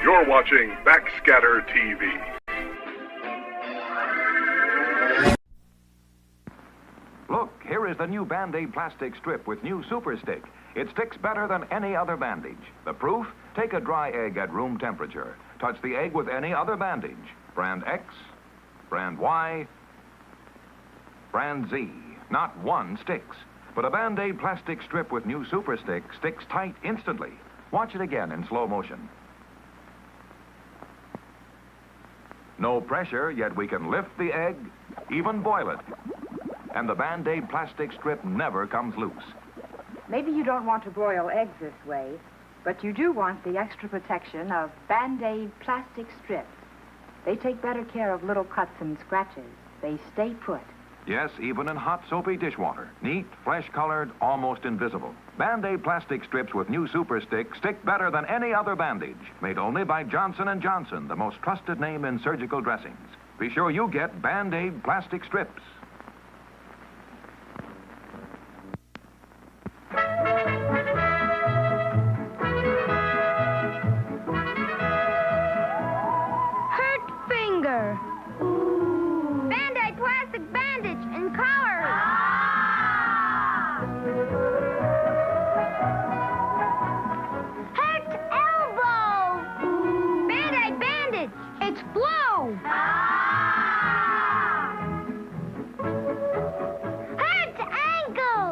You're watching Backscatter TV. Look, here is the new Band-Aid plastic strip with new Super Stick. It sticks better than any other bandage. The proof? Take a dry egg at room temperature. Touch the egg with any other bandage. Brand X, brand Y, brand Z. Not one sticks. But a Band-Aid plastic strip with new Super Stick sticks tight instantly. Watch it again in slow motion. No pressure, yet we can lift the egg, even boil it. And the Band-Aid plastic strip never comes loose. Maybe you don't want to broil eggs this way, but you do want the extra protection of Band-Aid plastic strips. They take better care of little cuts and scratches. They stay put. Yes, even in hot, soapy dishwater. Neat, flesh-colored, almost invisible. Band-Aid plastic strips with new Super Stick stick better than any other bandage. Made only by Johnson & Johnson, the most trusted name in surgical dressings. Be sure you get Band-Aid plastic strips. Hurt finger. Band-Aid plastic bandage and collar. Hurt elbow. Band-Aid bandage. It's blue. Hurt ankle.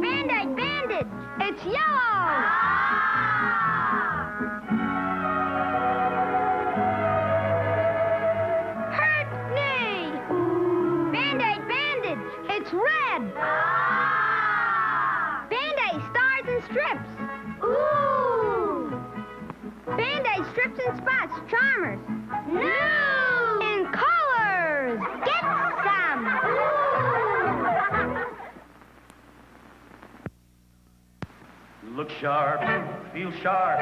Band-Aid bandage. It's yellow. It's red. Band-Aid stars and strips. Ooh. Band-Aid strips and spots, charmers. New. In colors. Get some. Look sharp, feel sharp.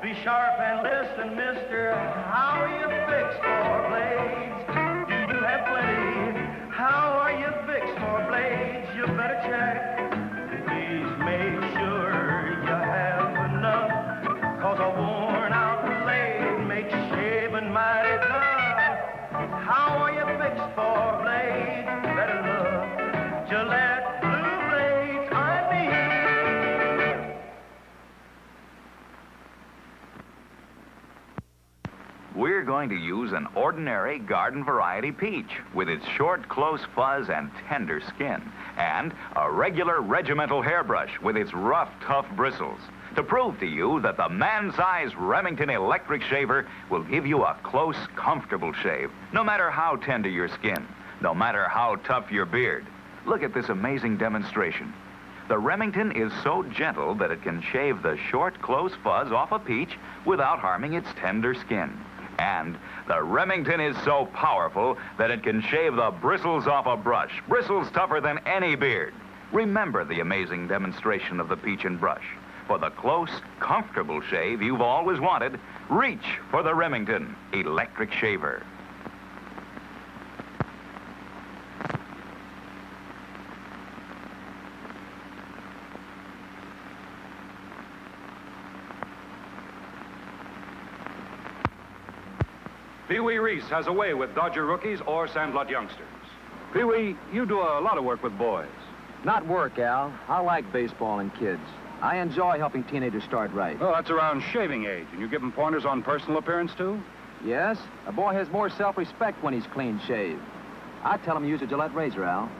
Be sharp and listen, mister. How are you fixed for blades? Do you have plenty? How are you fixed for blades? You better check. Please make sure you have enough. Cause a worn out blade makes shaving mighty tough. How are you fixed for blades? Better look. Gillette blue blades, I mean. We're going to use an ordinary garden variety peach with its short, close fuzz and tender skin, and a regular regimental hairbrush with its rough, tough bristles, to prove to you that the man-size Remington electric shaver will give you a close, comfortable shave, no matter how tender your skin, no matter how tough your beard. Look at this amazing demonstration. The Remington is so gentle that it can shave the short, close fuzz off a peach without harming its tender skin. And the Remington is so powerful that it can shave the bristles off a brush, bristles tougher than any beard. Remember the amazing demonstration of the peach and brush. For the close, comfortable shave you've always wanted, reach for the Remington electric shaver. Pee-wee Reese has a way with Dodger rookies or Sandlot youngsters. Pee-wee, you do a lot of work with boys. Not work, Al. I like baseball and kids. I enjoy helping teenagers start right. Well, that's around shaving age, and you give them pointers on personal appearance, too? Yes, a boy has more self-respect when he's clean shaved. I tell him to use a Gillette razor, Al.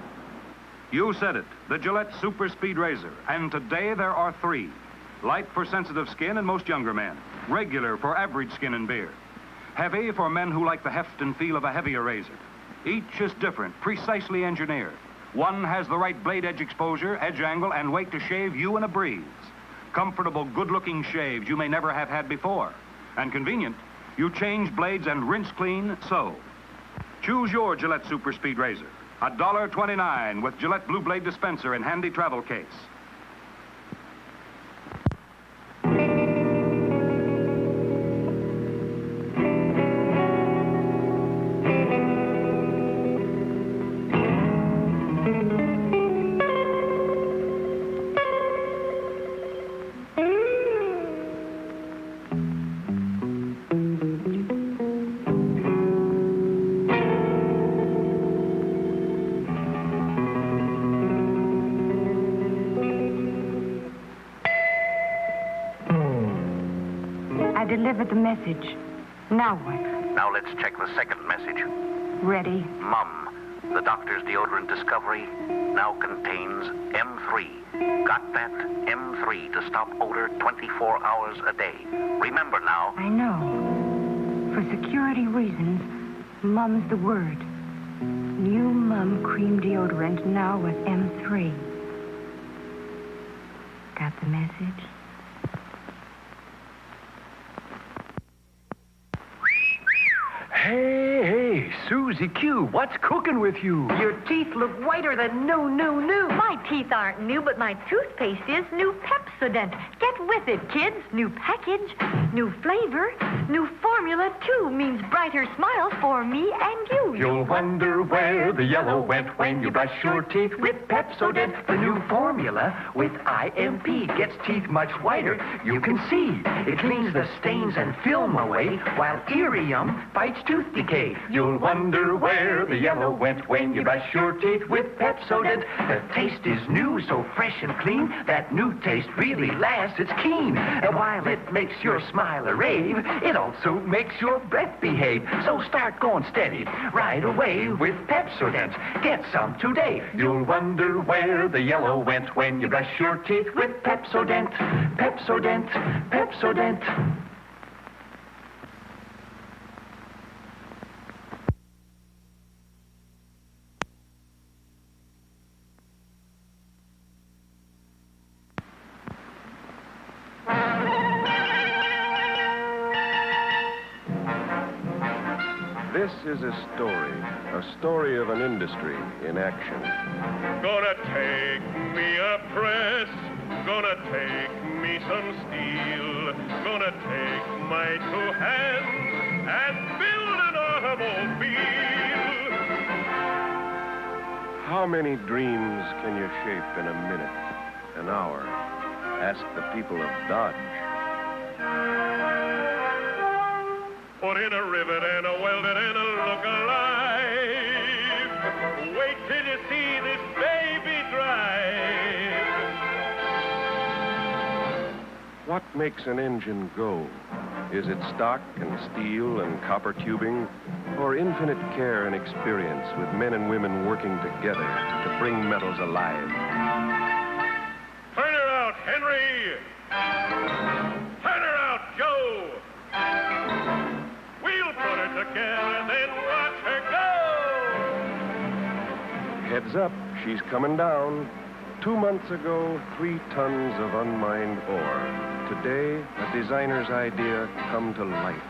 You said it, the Gillette Super Speed Razor. And today there are 3. Light for sensitive skin and most younger men. Regular for average skin and beard. Heavy for men who like the heft and feel of a heavier razor. Each is different, precisely engineered. One has the right blade edge exposure, edge angle, and weight to shave you in a breeze. Comfortable, good-looking shaves you may never have had before. And convenient, you change blades and rinse clean, so. Choose your Gillette Super Speed Razor. $1.29 with Gillette Blue Blade dispenser and handy travel case. delivered the message. Now what? Now let's check the second message. Ready? Mum, the doctor's deodorant discovery now contains M3. Got that? M3 to stop odor 24 hours a day. Remember now. I know. For security reasons, Mum's the word. New Mum cream deodorant now with M3. Got the message? Hey, Susie Q, what's cooking with you? Your teeth look whiter than new. My teeth aren't new, but my toothpaste is new Pepsodent. Get with it, kids. New package, new flavor, new formula, too, means brighter smiles for me and you. You'll wonder where the yellow went when you brush your teeth with Pepsodent. The new formula with IMP gets teeth much whiter. You can see it cleans the stains and film away, while Irium fights tooth decay. You'll wonder where the yellow went when you brush your teeth with Pepsodent. The taste is new, so fresh and clean. That new taste really lasts, it's keen. And while it makes your smile a rave, it also makes your breath behave. So start going steady right away with Pepsodent. Get some today. You'll wonder where the yellow went when you brush your teeth with Pepsodent. Pepsodent, Pepsodent. This is a story of an industry in action. Gonna take me a press, gonna take me some steel, gonna take my two hands and build an automobile. How many dreams can you shape in a minute, an hour? Ask the people of Dodge. Put in a rivet and a welded and a look alive. Wait till you see this baby drive. What makes an engine go? Is it stock and steel and copper tubing, or infinite care and experience with men and women working together to bring metals alive? Turn her out, Henry! Turn her out, Joe! We'll put her together, then watch her go! Heads up, she's coming down. 2 months ago, 3 tons of unmined ore. Today, a designer's idea come to life.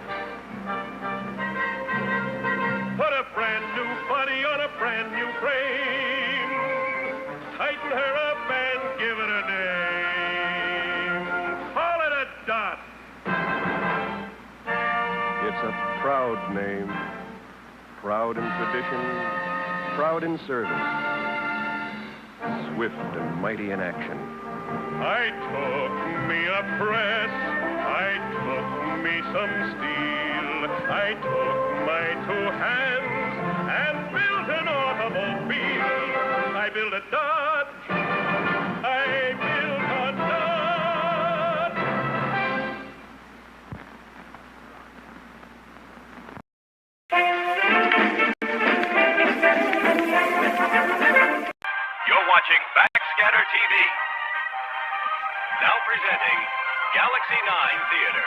Put a brand new body on a brand new frame. Tighten her up and give it a name. Call it a dot. It's a proud name. Proud in tradition, proud in service. Swift and mighty in action. I took me a press, I took me some steel, I took my two hands and built an automobile. I built a Dodge, I built a Dodge. You're watching Backscatter TV. Now presenting Galaxy 9 Theater.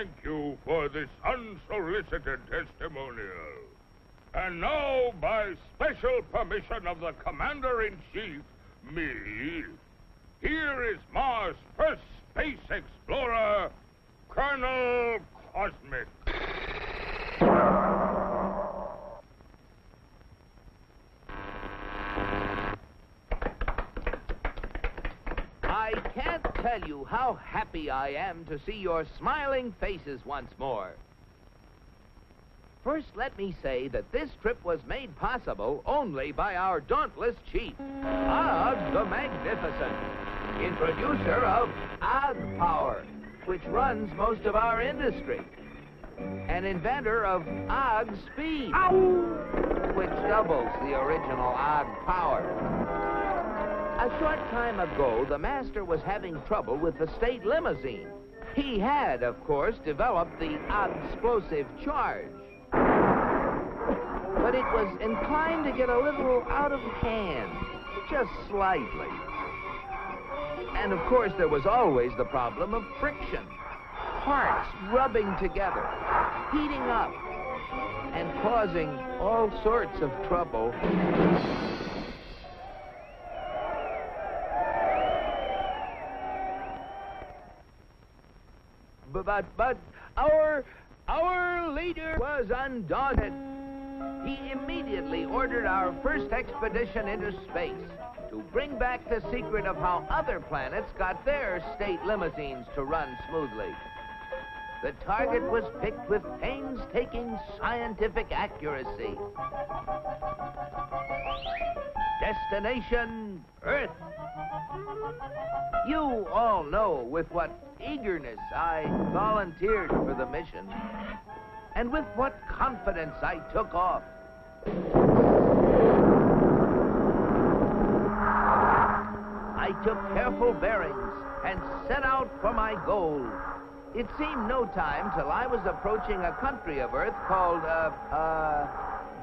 thank you for this unsolicited testimonial. And now, by special permission of the Commander-in-Chief, me, here is Mars' first space explorer, Colonel Cosmic. I can't tell you how happy I am to see your smiling faces once more. First, let me say that this trip was made possible only by our dauntless chief, Og the Magnificent, introducer of Og Power, which runs most of our industry, and inventor of Og Speed, which doubles the original Og Power. A short time ago, the master was having trouble with the state limousine. He had, of course, developed the explosive charge. But it was inclined to get a little out of hand, just slightly. And, of course, there was always the problem of friction. Parts rubbing together, heating up, and causing all sorts of trouble. But our leader was undaunted. He immediately ordered our first expedition into space to bring back the secret of how other planets got their state limousines to run smoothly. The target was picked with painstaking scientific accuracy. Destination, Earth. You all know with what eagerness I volunteered for the mission, and with what confidence I took off. I took careful bearings and set out for my goal. It seemed no time till I was approaching a country of Earth called,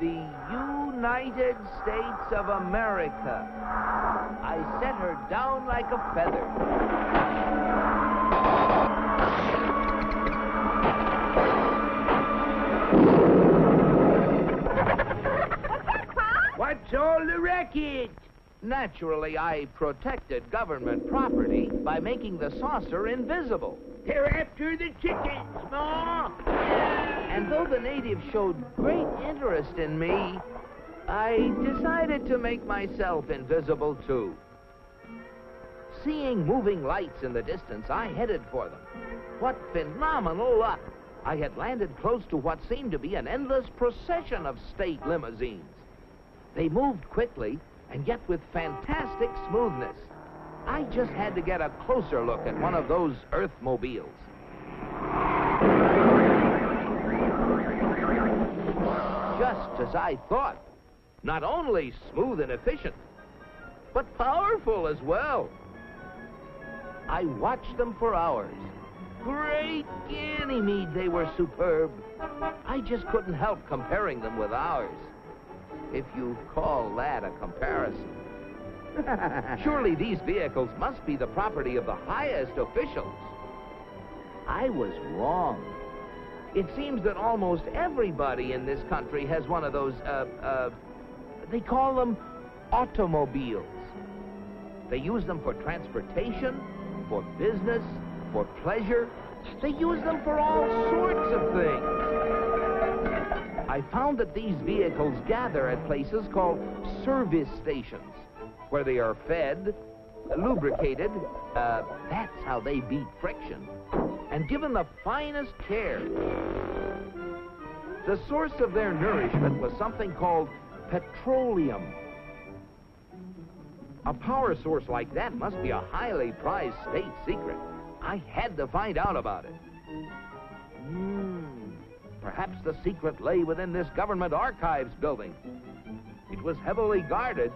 the United States of America. I set her down like a feather. What's all the racket? Naturally, I protected government property by making the saucer invisible. They're after the chickens, Ma! And though the natives showed great interest in me, I decided to make myself invisible, too. Seeing moving lights in the distance, I headed for them. What phenomenal luck! I had landed close to what seemed to be an endless procession of state limousines. They moved quickly, and yet with fantastic smoothness. I just had to get a closer look at one of those Earthmobiles. Just as I thought. Not only smooth and efficient, but powerful as well. I watched them for hours. Great Ganymede, they were superb. I just couldn't help comparing them with ours, if you call that a comparison. Surely these vehicles must be the property of the highest officials. I was wrong. It seems that almost everybody in this country has one of those, they call them automobiles. They use them for transportation, for business, for pleasure. They use them for all sorts of things. I found that these vehicles gather at places called service stations, where they are fed, lubricated, that's how they beat friction, and given the finest care. The source of their nourishment was something called petroleum. A power source like that must be a highly prized state secret. I had to find out about it. Perhaps the secret lay within this government archives building. It was heavily guarded,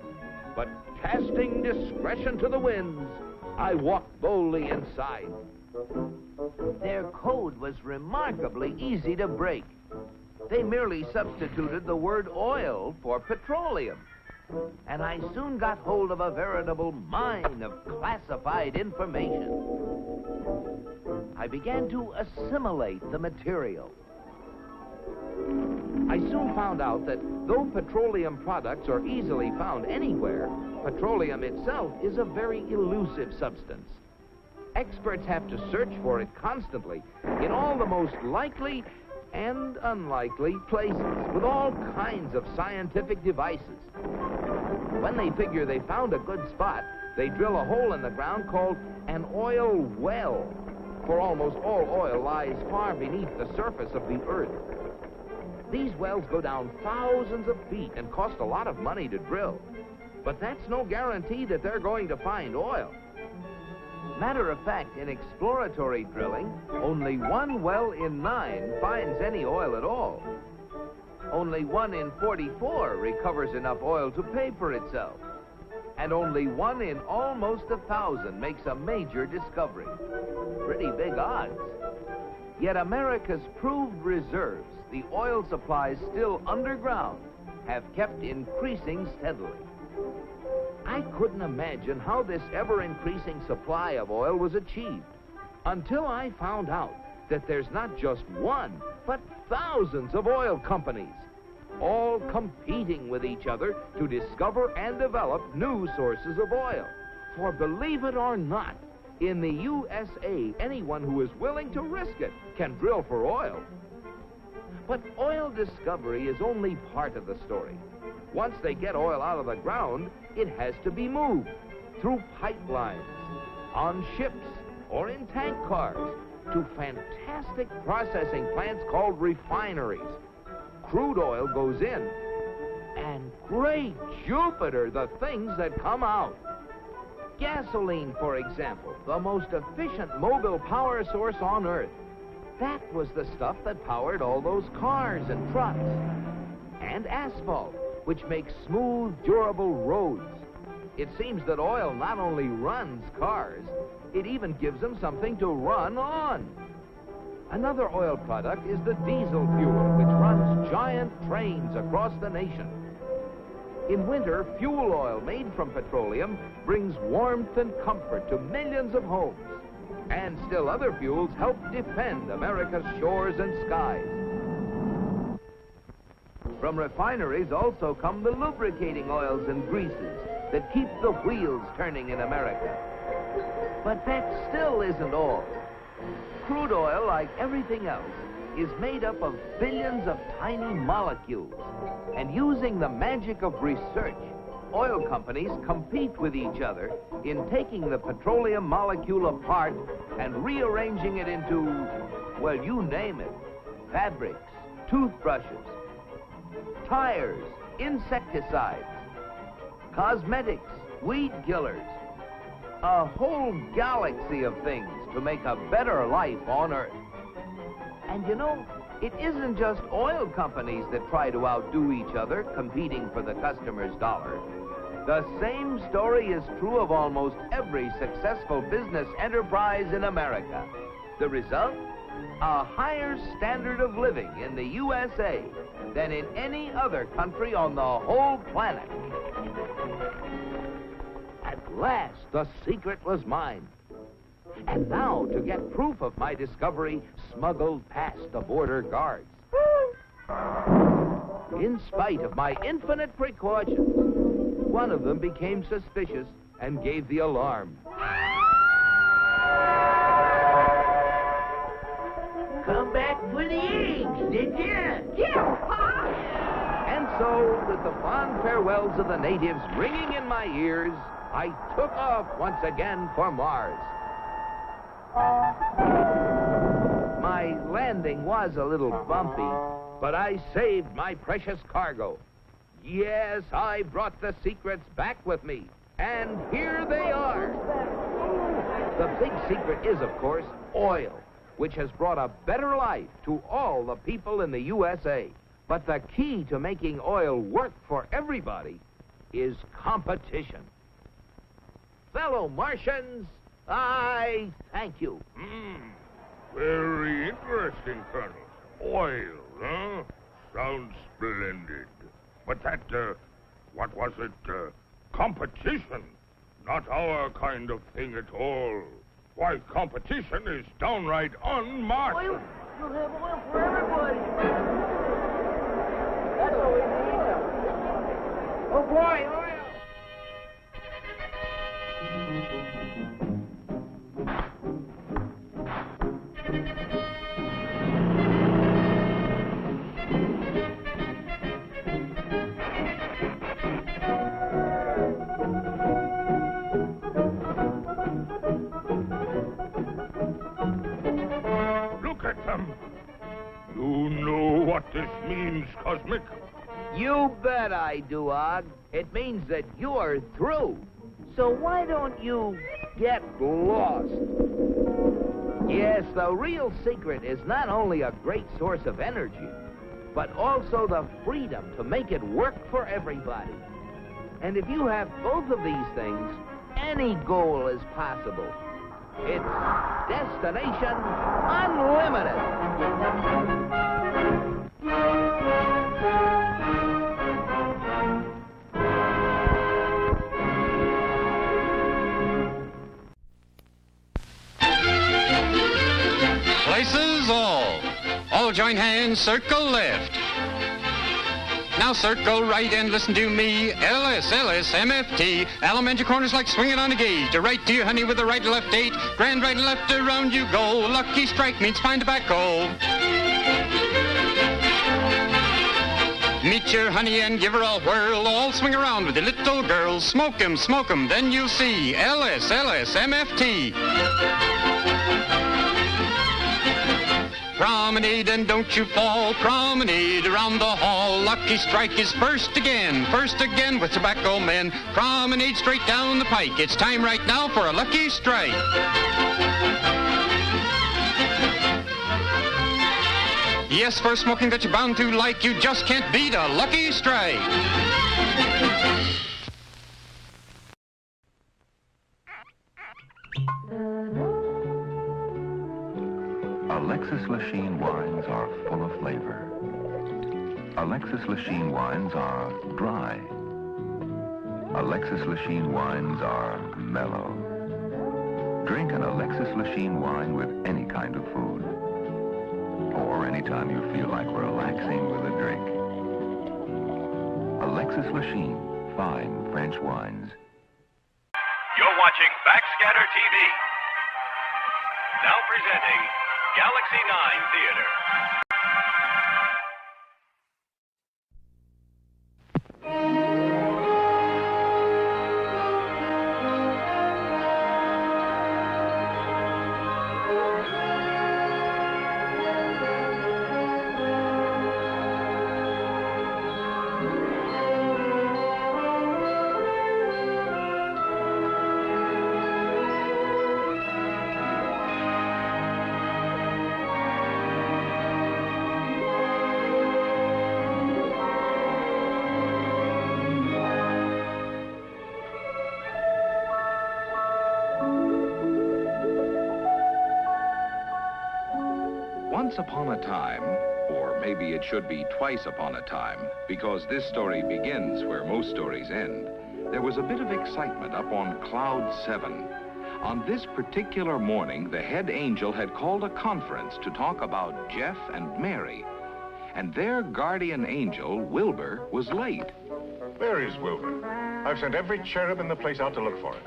but casting discretion to the winds, I walked boldly inside. Their code was remarkably easy to break. They merely substituted the word oil for petroleum. And I soon got hold of a veritable mine of classified information. I began to assimilate the material. I soon found out that though petroleum products are easily found anywhere, petroleum itself is a very elusive substance. Experts have to search for it constantly in all the most likely and unlikely places with all kinds of scientific devices. When they figure they found a good spot, they drill a hole in the ground called an oil well, for almost all oil lies far beneath the surface of the earth. These wells go down thousands of feet and cost a lot of money to drill. But that's no guarantee that they're going to find oil. Matter of fact, in exploratory drilling, only 1 well in 9 finds any oil at all. Only 1 in 44 recovers enough oil to pay for itself. And only 1 in almost 1,000 makes a major discovery. Pretty big odds. Yet America's proved reserves, the oil supplies still underground, have kept increasing steadily. I couldn't imagine how this ever-increasing supply of oil was achieved until I found out that there's not just 1, but thousands of oil companies, all competing with each other to discover and develop new sources of oil. For believe it or not, in the USA, anyone who is willing to risk it can drill for oil. But oil discovery is only part of the story. Once they get oil out of the ground, it has to be moved through pipelines, on ships, or in tank cars to fantastic processing plants called refineries. Crude oil goes in, and great Jupiter, the things that come out. Gasoline, for example, the most efficient mobile power source on Earth. That was the stuff that powered all those cars and trucks. And asphalt, which makes smooth, durable roads. It seems that oil not only runs cars, it even gives them something to run on. Another oil product is the diesel fuel, which runs giant trains across the nation. In winter, fuel oil made from petroleum brings warmth and comfort to millions of homes. And still other fuels help defend America's shores and skies. From refineries also come the lubricating oils and greases that keep the wheels turning in America. But that still isn't all. Crude oil, like everything else, is made up of billions of tiny molecules. And using the magic of research, oil companies compete with each other in taking the petroleum molecule apart and rearranging it into, well, you name it, fabrics, toothbrushes, tires, insecticides, cosmetics, weed killers, a whole galaxy of things to make a better life on Earth. And you know, it isn't just oil companies that try to outdo each other, competing for the customer's dollar. The same story is true of almost every successful business enterprise in America. The result? A higher standard of living in the USA than in any other country on the whole planet. At last, the secret was mine. And now, to get proof of my discovery, smuggled past the border guards. In spite of my infinite precautions, one of them became suspicious and gave the alarm. Come back for the eggs, did you? Yeah. And so, with the fond farewells of the natives ringing in my ears, I took off once again for Mars. My landing was a little bumpy, but I saved my precious cargo. Yes, I brought the secrets back with me, and here they are. The big secret is, of course, oil, which has brought a better life to all the people in the USA. But the key to making oil work for everybody is competition. Fellow Martians, I thank you. Very interesting, Colonel. Oil, huh? Sounds splendid. But that, what was it? Competition. Not our kind of thing at all. Why, competition is downright unmarked. Oil? You'll have oil for everybody. That's what we need. Oh, boy, oil! Look at them. You know what this means, Cosmic? You bet I do, Og. It means that you're through. So why don't you get lost? Yes, the real secret is not only a great source of energy, but also the freedom to make it work for everybody. And if you have both of these things, any goal is possible. It's Destination Unlimited. Places all. All join hands, circle left. Now circle right and listen to me. LS, MFT. Alimentary corners like swinging on a gauge. To right to your honey with the right and left 8. Grand right and left around you go. Lucky strike means fine tobacco. Meet your honey and give her a whirl. All swing around with the little girls. Smoke 'em, then you'll see. LS, MFT. Promenade and don't you fall. Promenade around the hall. Lucky strike is first again with tobacco men. Promenade straight down the pike. It's time right now for a lucky strike. Yes, for smoking that you're bound to like, you just can't beat a lucky strike. Alexis Lachine wines are full of flavor. Alexis Lachine wines are dry. Alexis Lachine wines are mellow. Drink an Alexis Lachine wine with any kind of food. Or anytime you feel like relaxing with a drink. Alexis Lachine, fine French wines. You're watching Backscatter TV. Now presenting Galaxy 9 Theater. Once upon a time, or maybe it should be twice upon a time, because this story begins where most stories end, there was a bit of excitement up on Cloud 7. On this particular morning, the head angel had called a conference to talk about Jeff and Mary. And their guardian angel, Wilbur, was late. There is Wilbur. I've sent every cherub in the place out to look for him.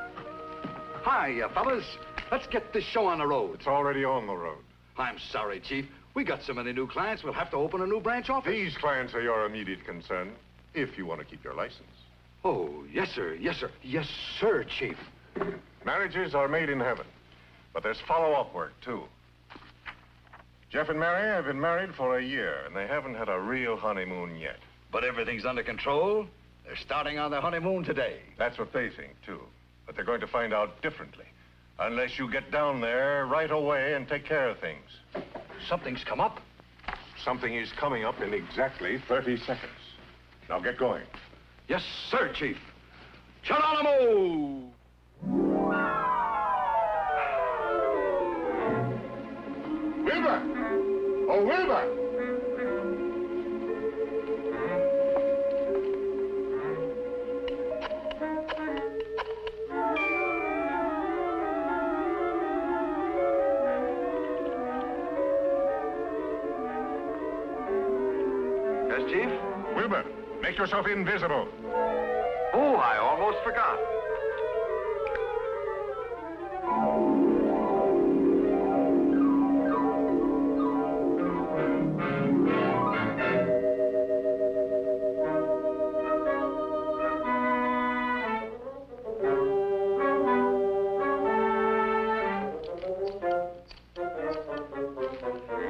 Hi, fellas. Let's get this show on the road. It's already on the road. I'm sorry, Chief. We got so many new clients, we'll have to open a new branch office. These clients are your immediate concern, if you want to keep your license. Oh, yes, sir. Yes, sir. Yes, sir, Chief. Marriages are made in heaven, but there's follow-up work, too. Jeff and Mary have been married for a year, and they haven't had a real honeymoon yet. But everything's under control. They're starting on their honeymoon today. That's what they think, too. But they're going to find out differently, unless you get down there right away and take care of things. Something's come up? Something is coming up in exactly 30 seconds. Now get going. Yes, sir, Chief. Geronimo! Wilbur! Oh, Wilbur! Yes, Chief? Wilbur, make yourself invisible. Oh, I almost forgot.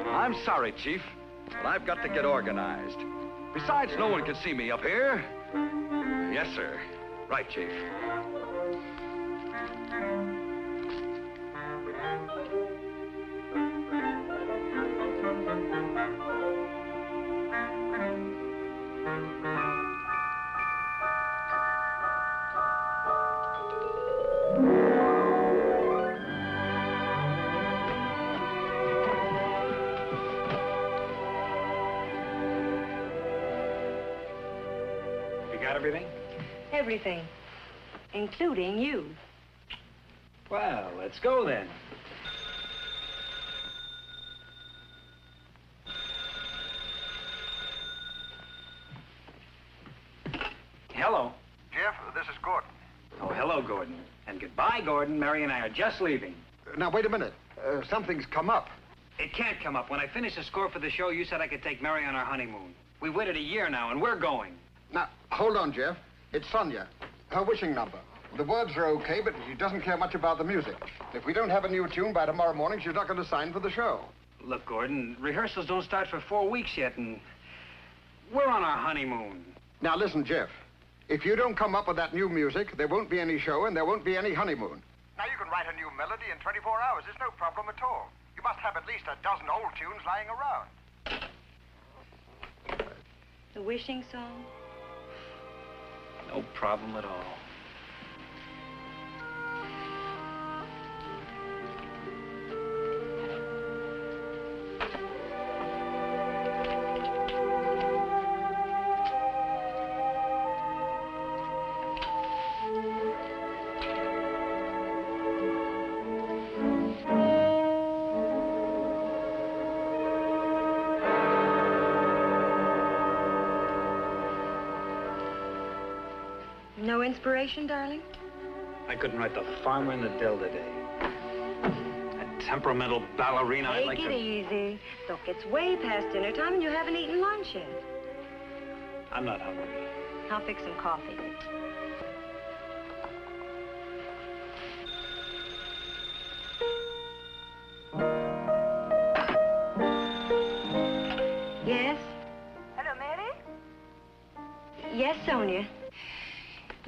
I'm sorry, Chief, but I've got to get organized. Besides, no one can see me up here. Yes, sir. Right, Chief. You got everything? Everything, including you. Well, let's go then. Hello. Jeff, this is Gordon. Oh, hello, Gordon. And goodbye, Gordon. Mary and I are just leaving. Now, wait a minute. Something's come up. It can't come up. When I finished the score for the show, you said I could take Mary on our honeymoon. We waited a year now, and we're going. Now, hold on, Jeff. It's Sonia. Her wishing number. The words are okay, but she doesn't care much about the music. If we don't have a new tune by tomorrow morning, she's not going to sign for the show. Look, Gordon, rehearsals don't start for 4 weeks yet, and we're on our honeymoon. Now, listen, Jeff. If you don't come up with that new music, there won't be any show and there won't be any honeymoon. Now, you can write a new melody in 24 hours. There's no problem at all. You must have at least a dozen old tunes lying around. The wishing song? No problem at all. No inspiration, darling? I couldn't write The Farmer in the Dell today. A temperamental ballerina. I'd like Take it to... easy. Look, it's way past dinner time and you haven't eaten lunch yet. I'm not hungry. I'll fix some coffee. Yes? Hello, Mary? Yes, Sonia.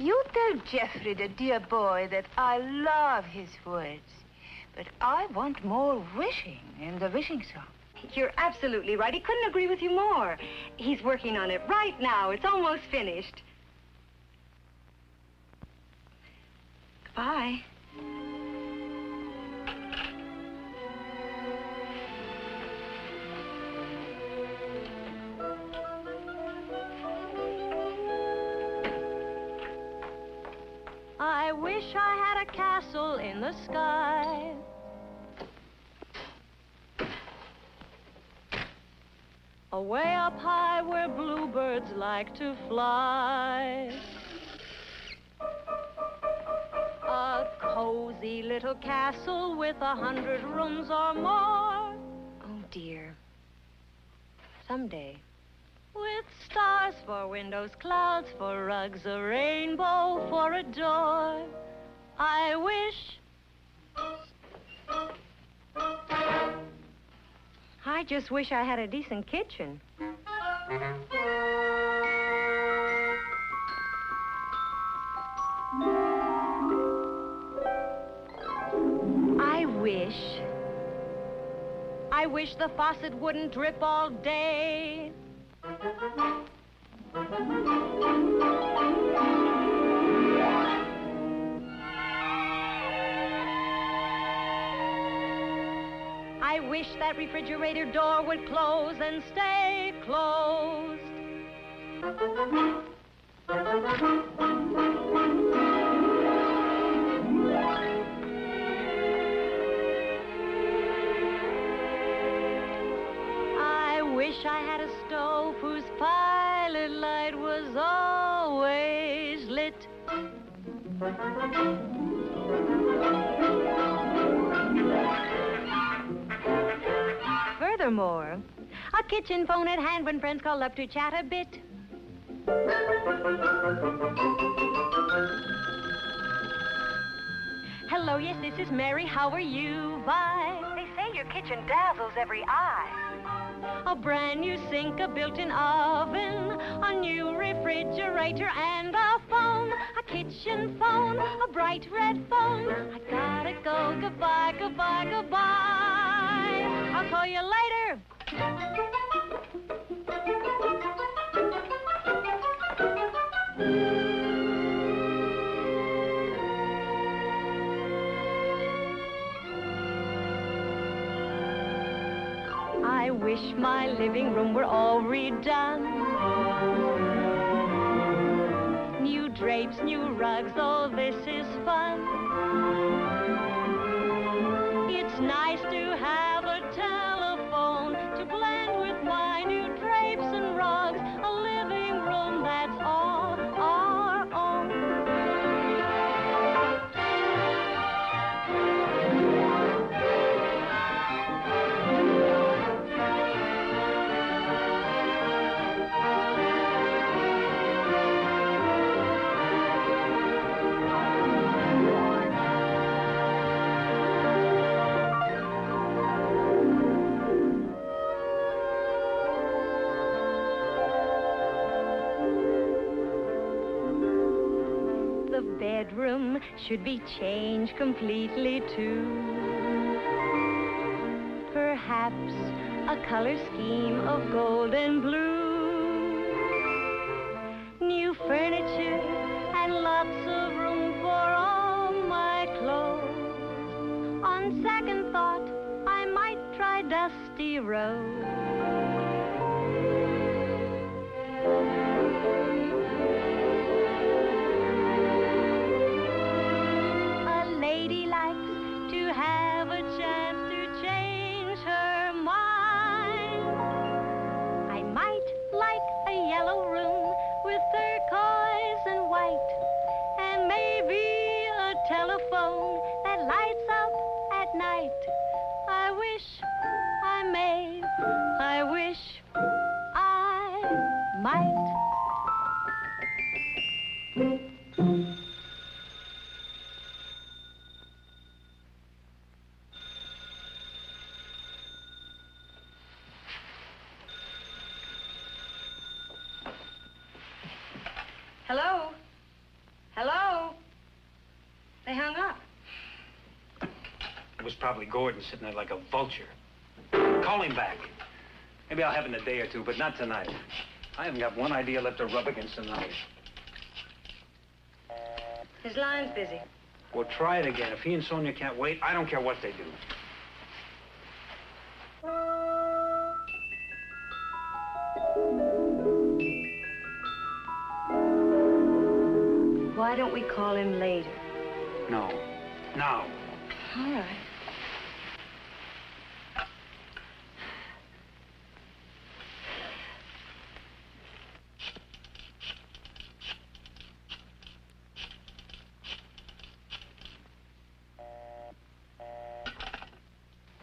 You tell Jeffrey, the dear boy, that I love his words. But I want more wishing in the wishing song. You're absolutely right. He couldn't agree with you more. He's working on it right now. It's almost finished. Goodbye. I wish I had a castle in the sky. Away up high where bluebirds like to fly. A cozy little castle with 100 rooms or more. Oh, dear. Someday. With stars for windows, clouds for rugs, a rainbow for a door. I wish. I just wish I had a decent kitchen. I wish the faucet wouldn't drip all day. I wish that refrigerator door would close and stay closed. I wish I had a stove whose pilot light was always lit. Furthermore, a kitchen phone at hand when friends call up to chat a bit. Hello, yes, this is Mary. How are you? Bye. They say your kitchen dazzles every eye. A brand new sink, a built-in oven, a new refrigerator, and a phone. A kitchen phone, a bright red phone. I gotta go. Goodbye, goodbye, goodbye. I'll call you later. I wish my living room were all redone. New drapes, new rugs, oh, this is fun. It's nice to have a telephone to blend with my new drapes and rugs. A living room that's all our own. The bedroom should be changed completely too. Perhaps a color scheme of gold and blue. New furniture and lots of room for all my clothes. On second thought, I might try Dusty Road. Have a chance to change her mind. I might like a yellow room with turquoise and white, and maybe a telephone that lights up at night. I wish I may, I wish I might. Hello? Hello? They hung up. It was probably Gordon sitting there like a vulture. Call him back. Maybe I'll have him in a day or two, but not tonight. I haven't got one idea left to rub against tonight. His line's busy. Well, try it again. If he and Sonia can't wait, I don't care what they do. Why don't we call him later? No. Now. All right.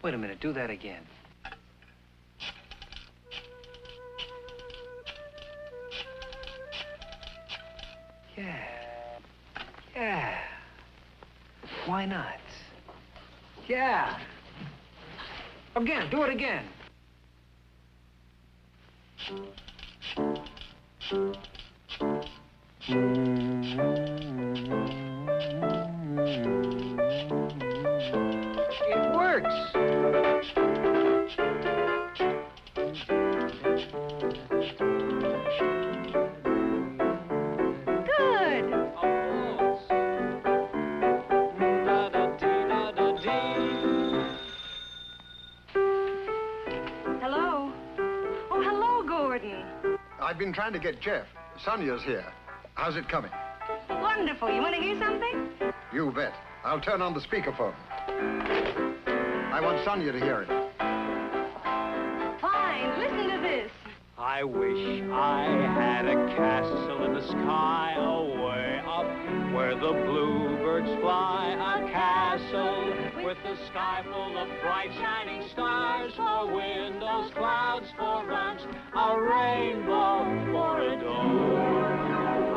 Wait a minute. Do that again. Yeah. Yeah. Why not? Yeah. Again, do it again. It works. I've been trying to get Jeff. Sonia's here. How's it coming? Wonderful. You want to hear something? You bet. I'll turn on the speakerphone. I want Sonia to hear it. Fine. Listen to this. I wish I had a castle in the sky, away up where the bluebirds fly. A castle with the sky full of bright shining stars, for windows, clouds for lamps, a rainbow for a door.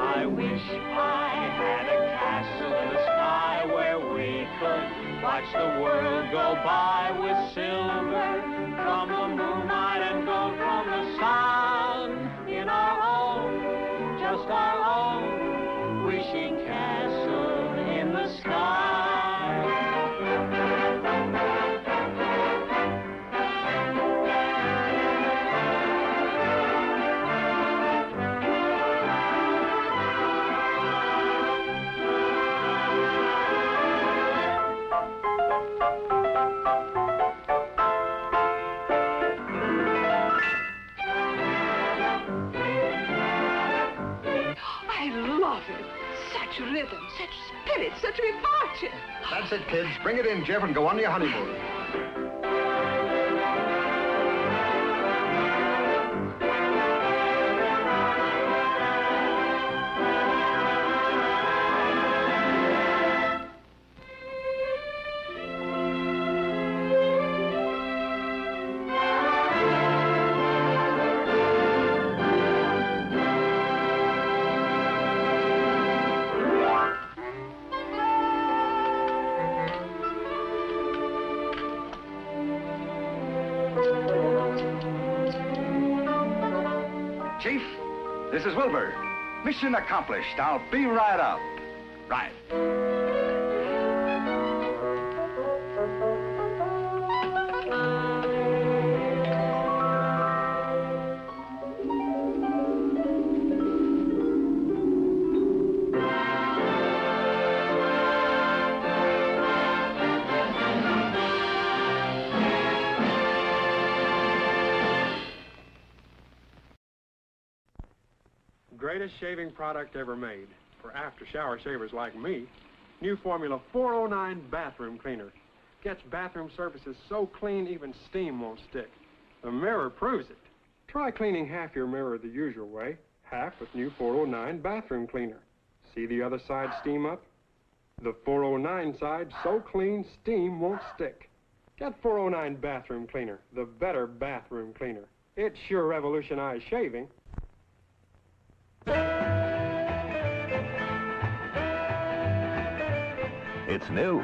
I wish I had a castle in the sky where we could watch the world go by with silver from the moonlight and gold from the sun, in our own, just our own, wishing castle in the sky. Such rhythm, such spirit, such departure. That's it, kids. Bring it in, Jeff, and go on your honeymoon. Chief, this is Wilbur. Mission accomplished. I'll be right up. Right. Greatest shaving product ever made for after-shower shavers like me. New Formula 409 Bathroom Cleaner. Gets bathroom surfaces so clean even steam won't stick. The mirror proves it. Try cleaning half your mirror the usual way, half with new 409 Bathroom Cleaner. See the other side steam up? The 409 side so clean steam won't stick. Get 409 Bathroom Cleaner, the better bathroom cleaner. It sure revolutionized shaving. It's new.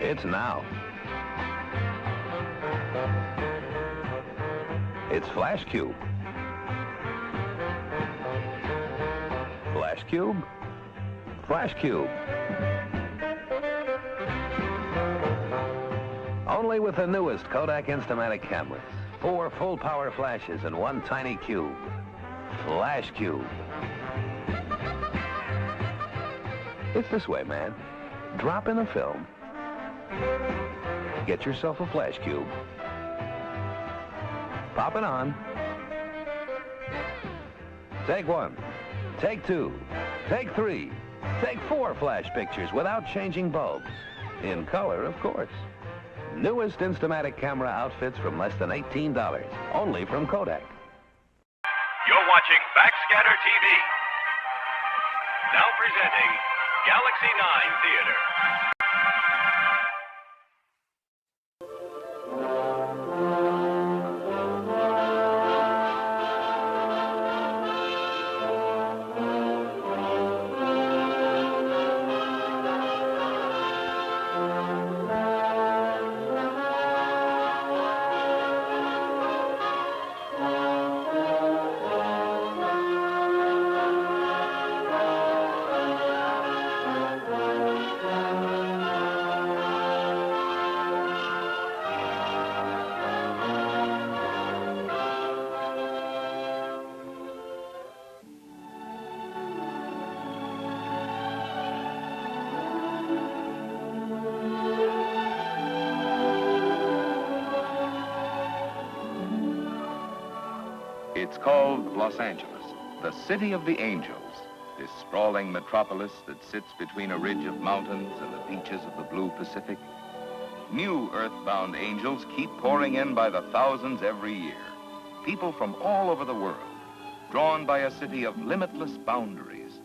It's now. It's Flash Cube. Flash Cube? Flash Cube. Only with the newest Kodak Instamatic cameras. 4 full-power flashes in one tiny cube. Flash Cube. It's this way, man. Drop in the film. Get yourself a Flash Cube. Pop it on. Take 1. Take 2. Take 3. Take 4 flash pictures without changing bulbs. In color, of course. Newest Instamatic camera outfits from less than $18. Only from Kodak. You're watching Backscatter TV. Now presenting Galaxy 9 Theater. It's called Los Angeles, the city of the angels, this sprawling metropolis that sits between a ridge of mountains and the beaches of the blue Pacific. New earthbound angels keep pouring in by the thousands every year. people from all over the world, drawn by a city of limitless boundaries,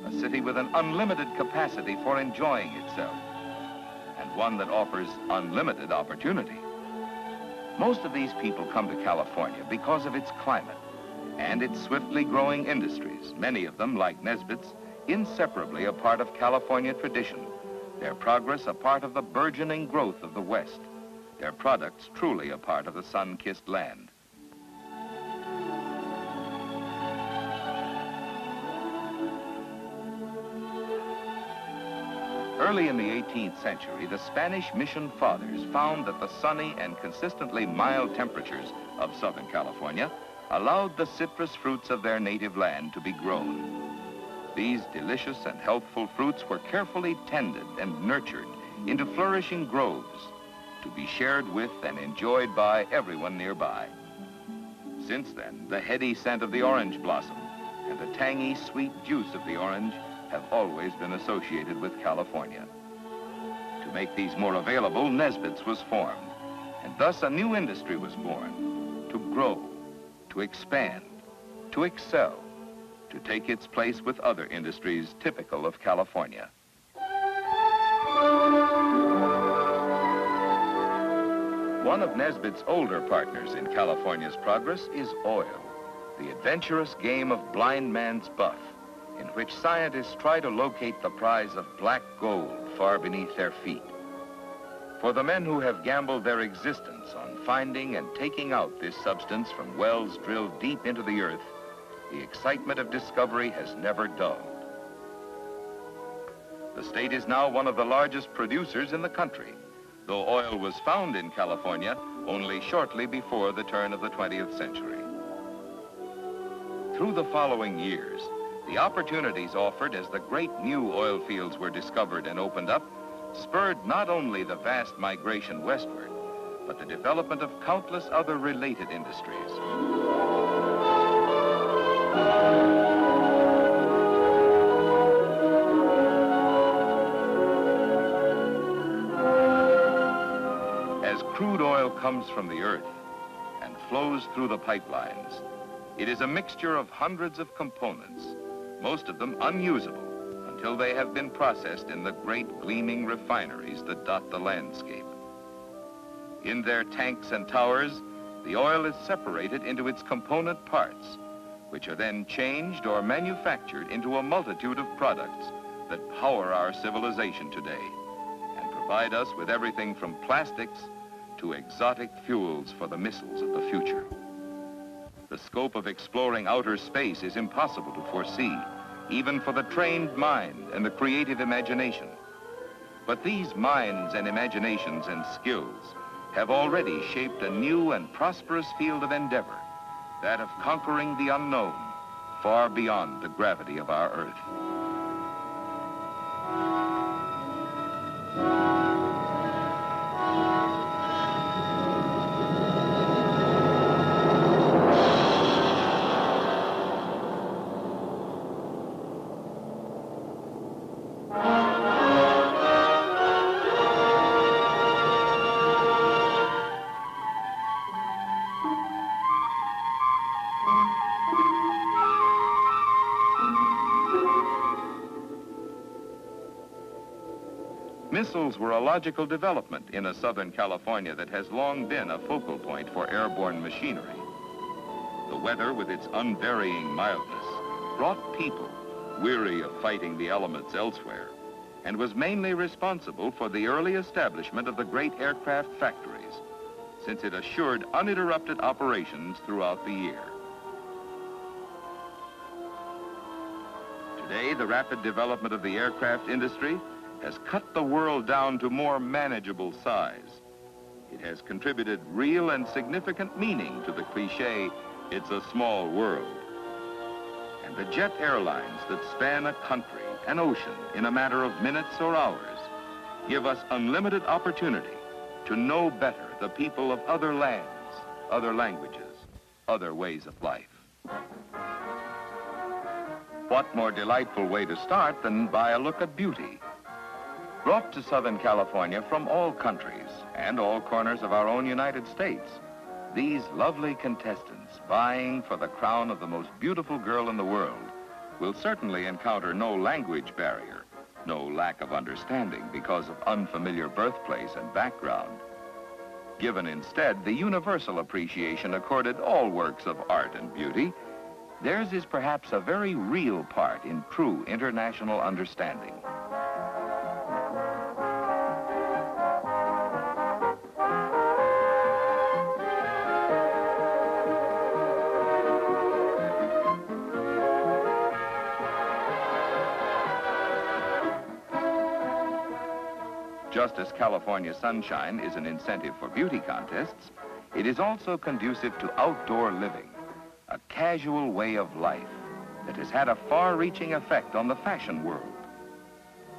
a city with an unlimited capacity for enjoying itself, and one that offers unlimited opportunity. Most of these people come to California because of its climate and its swiftly growing industries, many of them, like Nesbitt's, inseparably a part of California tradition, their progress a part of the burgeoning growth of the West, their products truly a part of the sun-kissed land. Early in the 18th century, the Spanish mission fathers found that the sunny and consistently mild temperatures of Southern California allowed the citrus fruits of their native land to be grown. These delicious and healthful fruits were carefully tended and nurtured into flourishing groves to be shared with and enjoyed by everyone nearby. Since then, the heady scent of the orange blossom and the tangy, sweet juice of the orange have always been associated with California. To make these more available, Nesbitt's was formed, and thus a new industry was born, to grow, to expand, to excel, to take its place with other industries typical of California. One of Nesbitt's older partners in California's progress is oil, the adventurous game of blind man's buff, in which scientists try to locate the prize of black gold far beneath their feet. For the men who have gambled their existence on finding and taking out this substance from wells drilled deep into the earth, the excitement of discovery has never dulled. The state is now one of the largest producers in the country, though oil was found in California only shortly before the turn of the 20th century. Through the following years, the opportunities offered as the great new oil fields were discovered and opened up spurred not only the vast migration westward, but the development of countless other related industries. As crude oil comes from the earth and flows through the pipelines, it is a mixture of hundreds of components, most of them unusable until they have been processed in the great gleaming refineries that dot the landscape. In their tanks and towers, the oil is separated into its component parts, which are then changed or manufactured into a multitude of products that power our civilization today and provide us with everything from plastics to exotic fuels for the missiles of the future. The scope of exploring outer space is impossible to foresee, even for the trained mind and the creative imagination. But these minds and imaginations and skills have already shaped a new and prosperous field of endeavor, that of conquering the unknown, far beyond the gravity of our Earth. Missiles were a logical development in a Southern California that has long been a focal point for airborne machinery. The weather, with its unvarying mildness, brought people, weary of fighting the elements elsewhere, and was mainly responsible for the early establishment of the great aircraft factories, since it assured uninterrupted operations throughout the year. Today, the rapid development of the aircraft industry has cut the world down to more manageable size. It has contributed real and significant meaning to the cliché, "It's a small world." And the jet airlines that span a country, an ocean, in a matter of minutes or hours, give us unlimited opportunity to know better the people of other lands, other languages, other ways of life. What more delightful way to start than by a look at beauty? Brought to Southern California from all countries and all corners of our own United States, These lovely contestants, vying for the crown of the most beautiful girl in the world, will certainly encounter no language barrier, no lack of understanding because of unfamiliar birthplace and background. Given instead the universal appreciation accorded all works of art and beauty, theirs is perhaps a very real part in true international understanding. Just as California sunshine is an incentive for beauty contests, it is also conducive to outdoor living, a casual way of life that has had a far-reaching effect on the fashion world.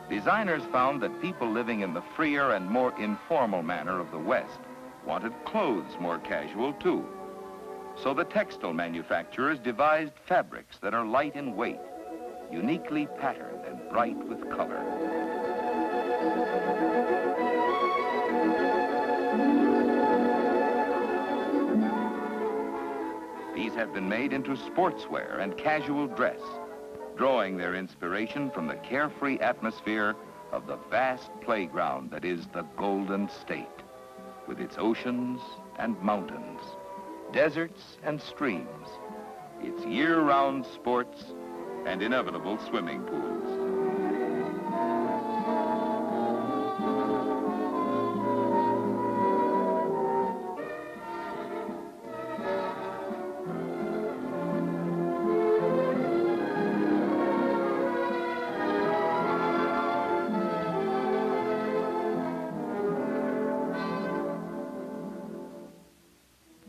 Designers found that people living in the freer and more informal manner of the West wanted clothes more casual too. So the textile manufacturers devised fabrics that are light in weight, uniquely patterned and bright with color. These have been made into sportswear and casual dress, drawing their inspiration from the carefree atmosphere of the vast playground that is the Golden State, with its oceans and mountains, deserts and streams, its year-round sports and inevitable swimming pools.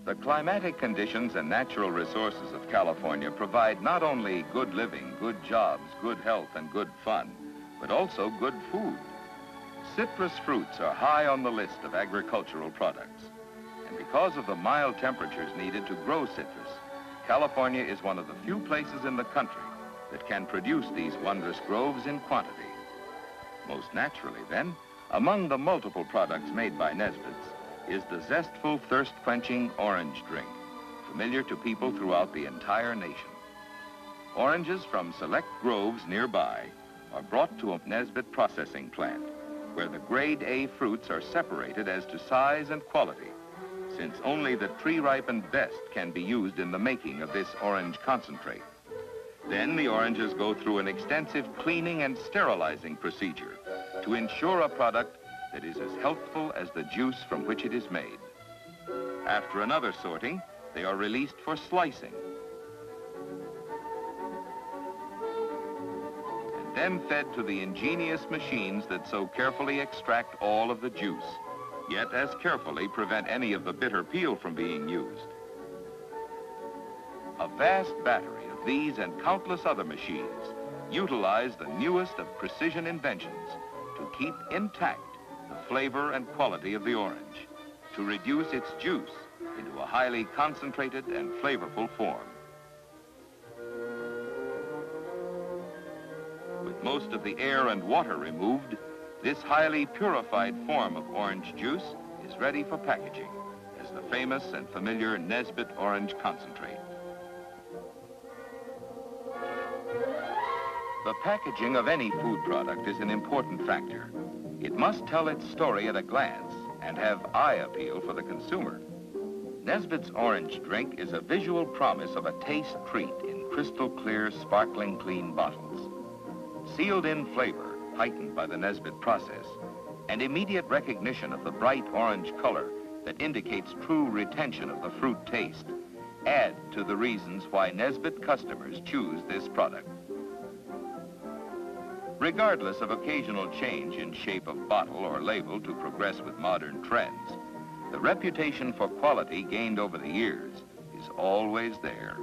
The climatic conditions and natural resources of California provide not only good living, good jobs, good health, and good fun, but also good food. Citrus fruits are high on the list of agricultural products. And because of the mild temperatures needed to grow citrus, California is one of the few places in the country that can produce these wondrous groves in quantity. Most naturally, then, among the multiple products made by Nesbitt's is the zestful, thirst-quenching orange drink, familiar to people throughout the entire nation. Oranges from select groves nearby are brought to a Nesbitt processing plant, where the grade A fruits are separated as to size and quality, since only the tree-ripened best can be used in the making of this orange concentrate. Then the oranges go through an extensive cleaning and sterilizing procedure to ensure a product that is as healthful as the juice from which it is made. After another sorting, they are released for slicing, and then fed to the ingenious machines that so carefully extract all of the juice, yet as carefully prevent any of the bitter peel from being used. A vast battery of these and countless other machines utilize the newest of precision inventions to keep intact the flavor and quality of the orange, to reduce its juice into a highly concentrated and flavorful form. With most of the air and water removed, this highly purified form of orange juice is ready for packaging as the famous and familiar Nesbitt orange concentrate. The packaging of any food product is an important factor. It must tell its story at a glance and have eye appeal for the consumer. Nesbitt's orange drink is a visual promise of a taste treat in crystal clear, sparkling clean bottles. Sealed in flavor, heightened by the Nesbitt process, and immediate recognition of the bright orange color that indicates true retention of the fruit taste add to the reasons why Nesbitt customers choose this product. Regardless of occasional change in shape of bottle or label to progress with modern trends, the reputation for quality gained over the years is always there.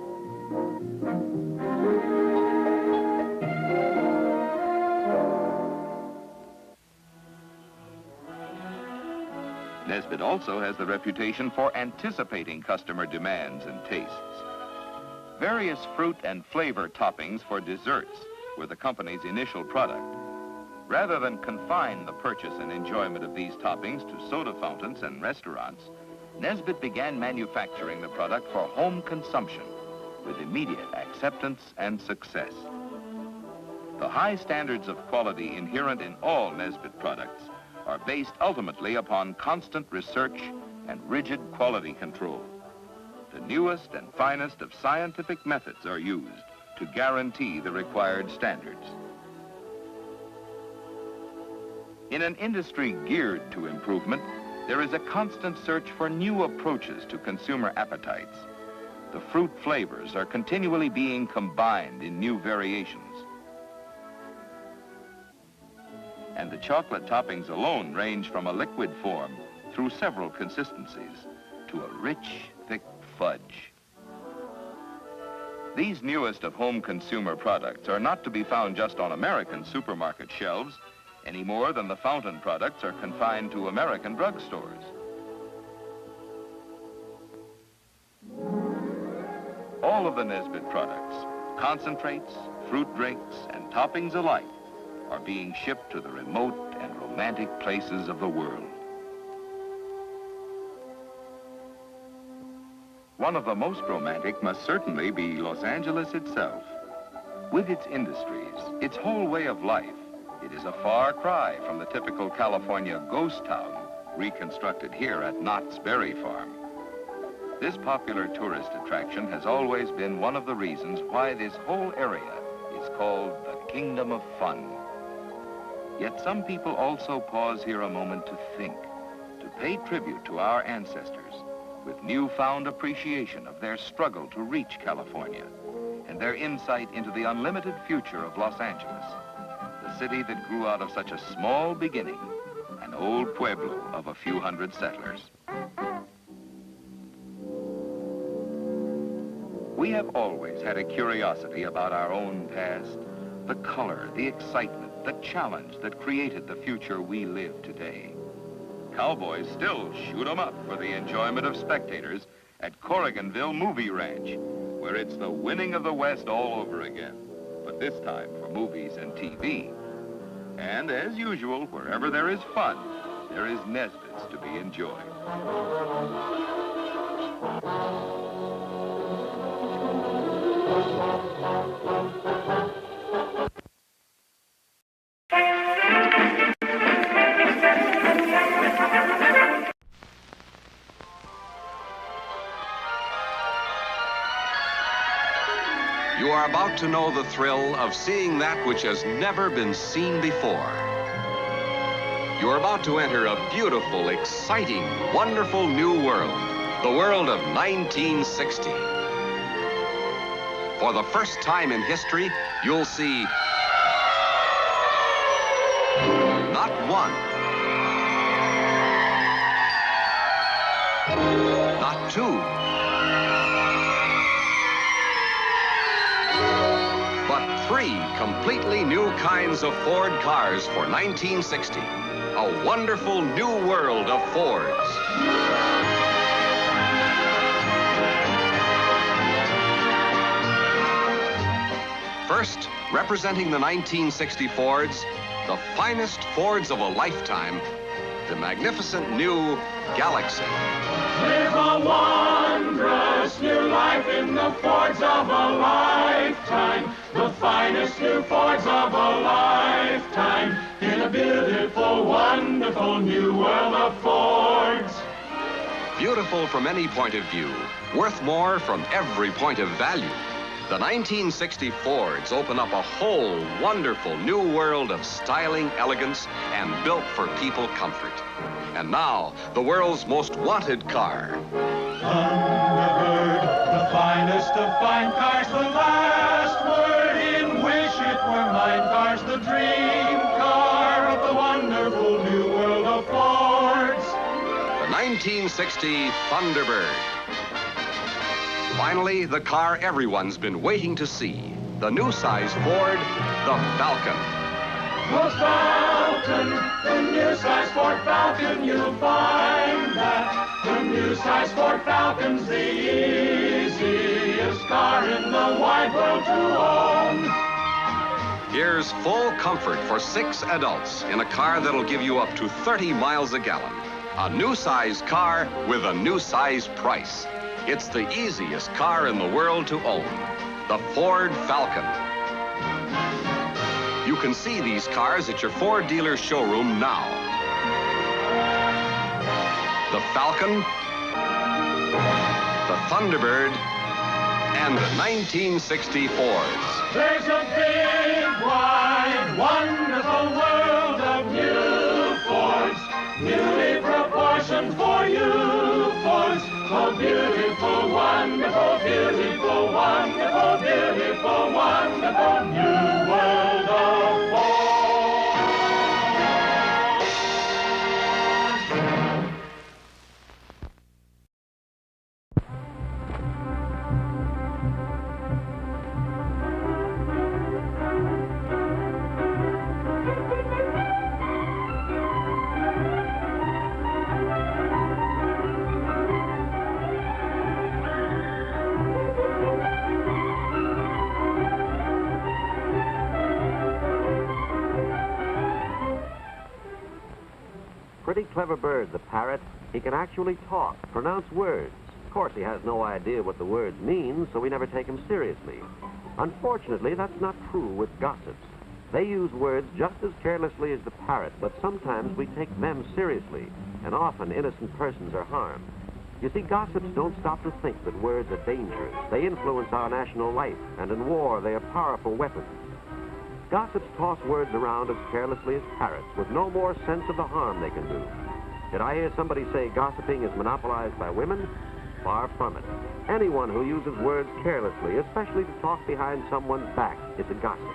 Nesbitt also has the reputation for anticipating customer demands and tastes. Various fruit and flavor toppings for desserts were the company's initial product. Rather than confine the purchase and enjoyment of these toppings to soda fountains and restaurants, Nesbitt began manufacturing the product for home consumption with immediate acceptance and success. The high standards of quality inherent in all Nesbitt products are based ultimately upon constant research and rigid quality control. The newest and finest of scientific methods are used to guarantee the required standards. In an industry geared to improvement, there is a constant search for new approaches to consumer appetites. The fruit flavors are continually being combined in new variations. And the chocolate toppings alone range from a liquid form through several consistencies to a rich, thick fudge. These newest of home consumer products are not to be found just on American supermarket shelves any more than the fountain products are confined to American drugstores. All of the Nesbitt products, concentrates, fruit drinks, and toppings alike, are being shipped to the remote and romantic places of the world. One of the most romantic must certainly be Los Angeles itself. With its industries, its whole way of life, it is a far cry from the typical California ghost town reconstructed here at Knott's Berry Farm. This popular tourist attraction has always been one of the reasons why this whole area is called the Kingdom of Fun. Yet some people also pause here a moment to think, to pay tribute to our ancestors with newfound appreciation of their struggle to reach California and their insight into the unlimited future of Los Angeles, the city that grew out of such a small beginning, an old pueblo of a few hundred settlers. We have always had a curiosity about our own past, the color, the excitement, the challenge that created the future we live today. Cowboys still shoot 'em up for the enjoyment of spectators at Corriganville Movie Ranch, where it's the winning of the West all over again, but this time for movies and TV. And as usual, wherever there is fun, there is Nesbitt's to be enjoyed. You are about to know the thrill of seeing that which has never been seen before. You are about to enter a beautiful, exciting, wonderful new world, the world of 1960. For the first time in history, you'll see not one, not two, but three completely new kinds of Ford cars for 1960. A wonderful new world of Fords. First, representing the 1960 Fords, the finest Fords of a lifetime, the magnificent new Galaxy. Live a wondrous new life in the Fords of a lifetime, the finest new Fords of a lifetime, in a beautiful, wonderful new world of Fords. Beautiful from any point of view, worth more from every point of value. The 1960 Fords open up a whole wonderful new world of styling, elegance, and built for people comfort. And now, the world's most wanted car. Thunderbird, the finest of fine cars, the last word in Wish It Were Mine cars, the dream car of the wonderful new world of Fords. The 1960 Thunderbird. Finally, the car everyone's been waiting to see. The new size Ford, the Falcon. The Falcon, the new size Ford Falcon, you'll find that the new size Ford Falcon's the easiest car in the wide world to own. Here's full comfort for 6 adults in a car that'll give you up to 30 miles a gallon. A new size car with a new size price. It's the easiest car in the world to own. The Ford Falcon. You can see these cars at your Ford dealer showroom now. The Falcon, the Thunderbird, and the 1960 Fords. There's a big, wide, wonderful world of new Fords, newly proportioned for you Fords. Oh, beautiful, wonderful, beautiful, wonderful, beautiful, wonderful new world of Ford. Pretty clever bird, the parrot. He can actually talk, pronounce words. Of course, he has no idea what the words mean, so we never take him seriously. Unfortunately, that's not true with gossips. They use words just as carelessly as the parrot, but sometimes we take them seriously, and often innocent persons are harmed. You see, gossips don't stop to think that words are dangerous. They influence our national life, and in war, they are powerful weapons. Gossips toss words around as carelessly as parrots, with no more sense of the harm they can do. Did I hear somebody say gossiping is monopolized by women? Far from it. Anyone who uses words carelessly, especially to talk behind someone's back, is a gossip.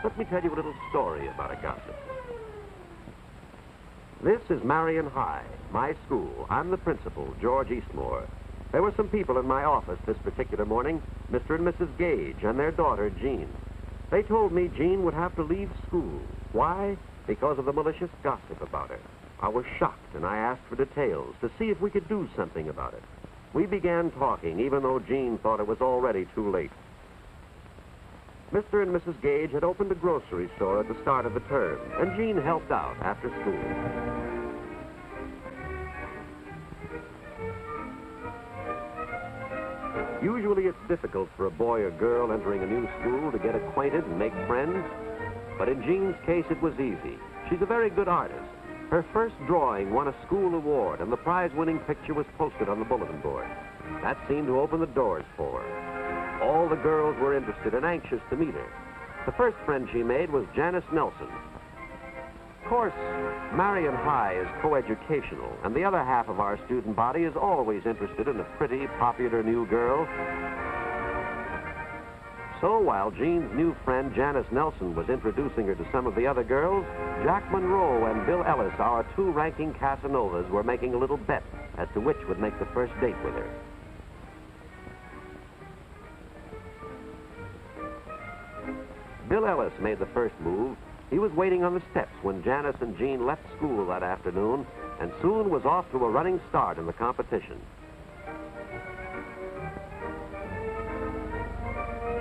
Let me tell you a little story about a gossip. This is Marion High, my school. I'm the principal, George Eastmore. There were some people in my office this particular morning, Mr. and Mrs. Gage and their daughter, Jean. They told me Jean would have to leave school. Why? Because of the malicious gossip about her. I was shocked, and I asked for details to see if we could do something about it. We began talking, even though Jean thought it was already too late. Mr. and Mrs. Gage had opened a grocery store at the start of the term, and Jean helped out after school. Usually it's difficult for a boy or girl entering a new school to get acquainted and make friends. But in Jean's case, it was easy. She's a very good artist. Her first drawing won a school award, and the prize-winning picture was posted on the bulletin board. That seemed to open the doors for her. All the girls were interested and anxious to meet her. The first friend she made was Janice Nelson. Of course, Marion High is coeducational, and the other half of our student body is always interested in a pretty, popular new girl. So while Jean's new friend Janice Nelson was introducing her to some of the other girls, Jack Monroe and Bill Ellis, our two ranking Casanovas, were making a little bet as to which would make the first date with her. Bill Ellis made the first move. He was waiting on the steps when Janice and Jean left school that afternoon and soon was off to a running start in the competition.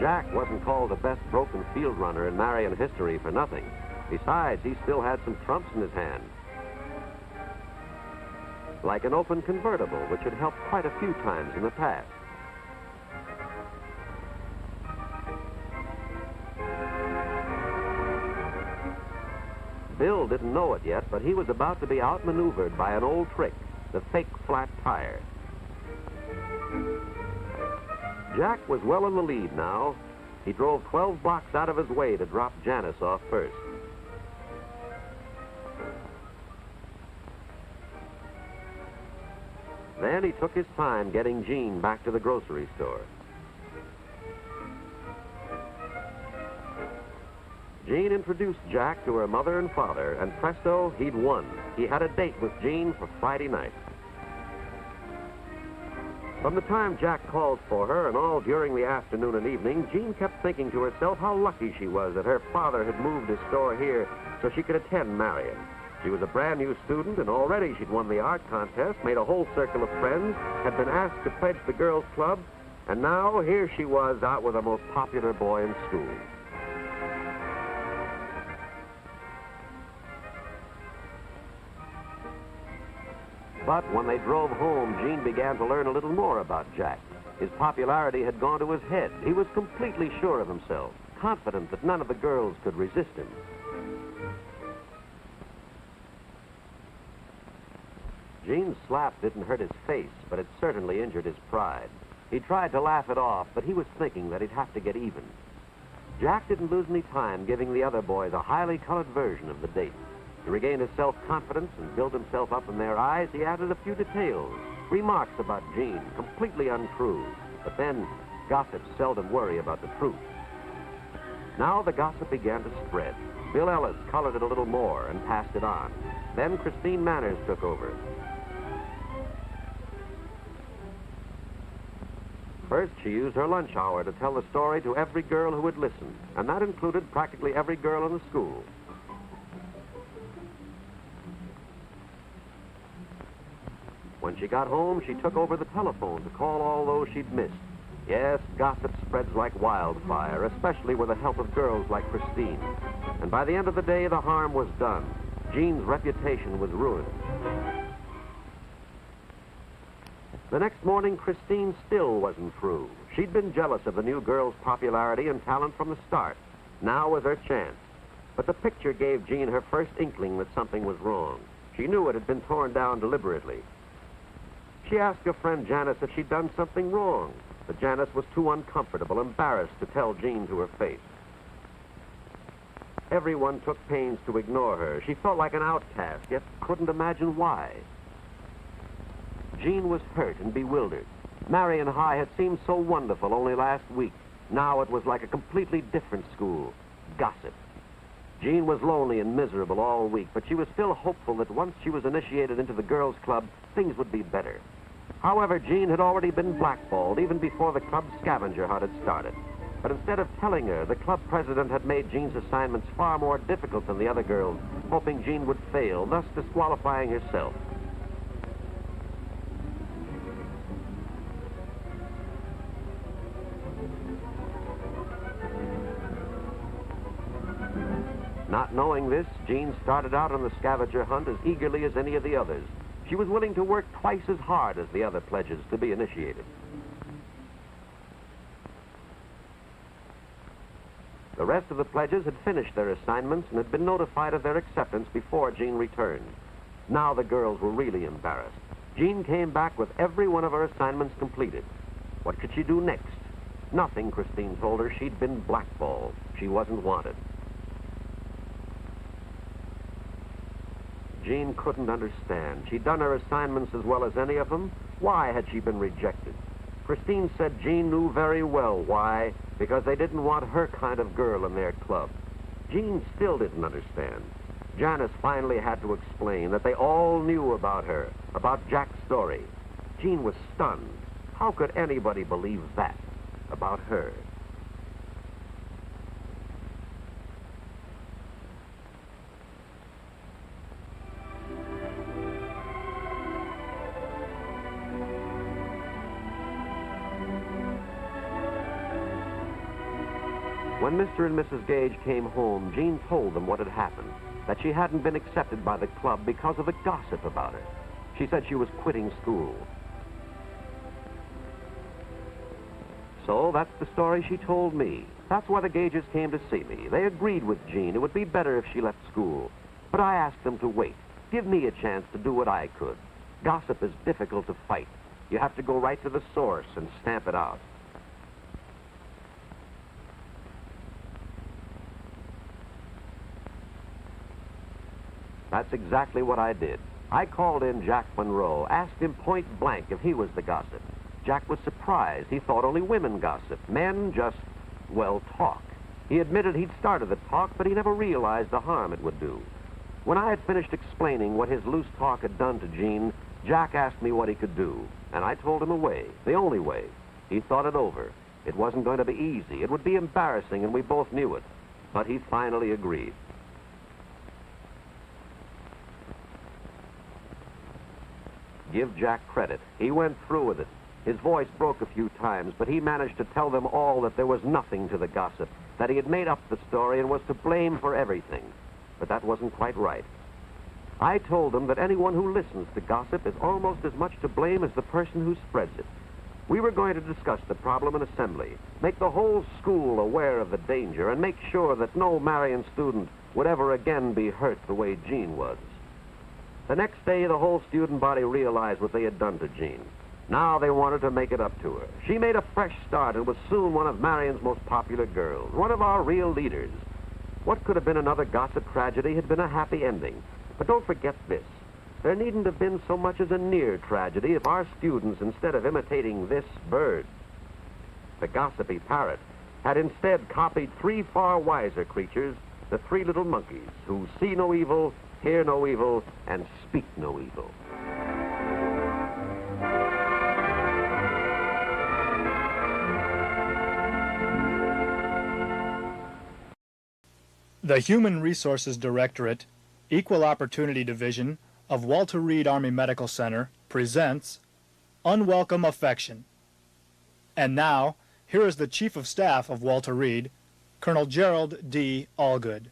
Jack wasn't called the best broken field runner in Marion history for nothing. Besides, he still had some trumps in his hand. Like an open convertible, which had helped quite a few times in the past. Bill didn't know it yet, but he was about to be outmaneuvered by an old trick, the fake flat tire. Jack was well in the lead now. He drove 12 blocks out of his way to drop Janice off first. Then he took his time getting Jean back to the grocery store. Jean introduced Jack to her mother and father, and presto, he'd won. He had a date with Jean for Friday night. From the time Jack called for her and all during the afternoon and evening, Jean kept thinking to herself how lucky she was that her father had moved his store here so she could attend Marion. She was a brand new student, and already she'd won the art contest, made a whole circle of friends, had been asked to pledge the girls' club, and now here she was out with the most popular boy in school. But when they drove home, Gene began to learn a little more about Jack. His popularity had gone to his head. He was completely sure of himself, confident that none of the girls could resist him. Gene's slap didn't hurt his face, but it certainly injured his pride. He tried to laugh it off, but he was thinking that he'd have to get even. Jack didn't lose any time giving the other boys a highly colored version of the date. To regain his self-confidence and build himself up in their eyes, he added a few details, remarks about Gene, completely untrue. But then, gossips seldom worry about the truth. Now the gossip began to spread. Bill Ellis colored it a little more and passed it on. Then Christine Manners took over. First, she used her lunch hour to tell the story to every girl who would listen, and that included practically every girl in the school. When she got home, she took over the telephone to call all those she'd missed. Yes, gossip spreads like wildfire, especially with the help of girls like Christine. And by the end of the day, the harm was done. Gene's reputation was ruined. The next morning, Christine still wasn't through. She'd been jealous of the new girl's popularity and talent from the start. Now was her chance. But the picture gave Gene her first inkling that something was wrong. She knew it had been torn down deliberately. She asked her friend Janice if she'd done something wrong, but Janice was too uncomfortable, embarrassed to tell Gene to her face. Everyone took pains to ignore her. She felt like an outcast, yet couldn't imagine why. Gene was hurt and bewildered. Marion High had seemed so wonderful only last week. Now it was like a completely different school. Gossip. Gene was lonely and miserable all week, but she was still hopeful that once she was initiated into the girls' club, things would be better. However, Gene had already been blackballed even before the club's scavenger hunt had started. But instead of telling her, the club president had made Gene's assignments far more difficult than the other girls, hoping Gene would fail, thus disqualifying herself. Not knowing this, Jean started out on the scavenger hunt as eagerly as any of the others. She was willing to work twice as hard as the other pledges to be initiated. The rest of the pledges had finished their assignments and had been notified of their acceptance before Jean returned. Now the girls were really embarrassed. Jean came back with every one of her assignments completed. What could she do next? Nothing, Christine told her. She'd been blackballed. She wasn't wanted. Jean couldn't understand. She'd done her assignments as well as any of them. Why had she been rejected? Christine said Jean knew very well why, because they didn't want her kind of girl in their club. Jean still didn't understand. Janice finally had to explain that they all knew about her, about Jack's story. Jean was stunned. How could anybody believe that about her? When Mr. and Mrs. Gage came home, Jean told them what had happened, that she hadn't been accepted by the club because of the gossip about her. She said she was quitting school. So that's the story she told me. That's why the Gages came to see me. They agreed with Jean it would be better if she left school. But I asked them to wait, give me a chance to do what I could. Gossip is difficult to fight. You have to go right to the source and stamp it out. That's exactly what I did. I called in Jack Monroe, asked him point blank if he was the gossip. Jack was surprised. He thought only women gossip. Men just, well, talk. He admitted he'd started the talk, but he never realized the harm it would do. When I had finished explaining what his loose talk had done to Jean, Jack asked me what he could do, and I told him a way, the only way. He thought it over. It wasn't going to be easy. It would be embarrassing, and we both knew it. But he finally agreed. Give Jack credit. He went through with it. His voice broke a few times, but he managed to tell them all that there was nothing to the gossip, that he had made up the story and was to blame for everything. But that wasn't quite right. I told them that anyone who listens to gossip is almost as much to blame as the person who spreads it. We were going to discuss the problem in assembly, make the whole school aware of the danger, and make sure that no Marion student would ever again be hurt the way Jean was. The next day, the whole student body realized what they had done to Jean. Now they wanted to make it up to her. She made a fresh start and was soon one of Marion's most popular girls, one of our real leaders. What could have been another gossip tragedy had been a happy ending. But don't forget this. There needn't have been so much as a near tragedy if our students, instead of imitating this bird, the gossipy parrot, had instead copied three far wiser creatures, the three little monkeys, who see no evil, hear no evil, and speak no evil. The Human Resources Directorate, Equal Opportunity Division of Walter Reed Army Medical Center presents Unwelcome Affection. And now, here is the Chief of Staff of Walter Reed, Colonel Gerald D. Allgood.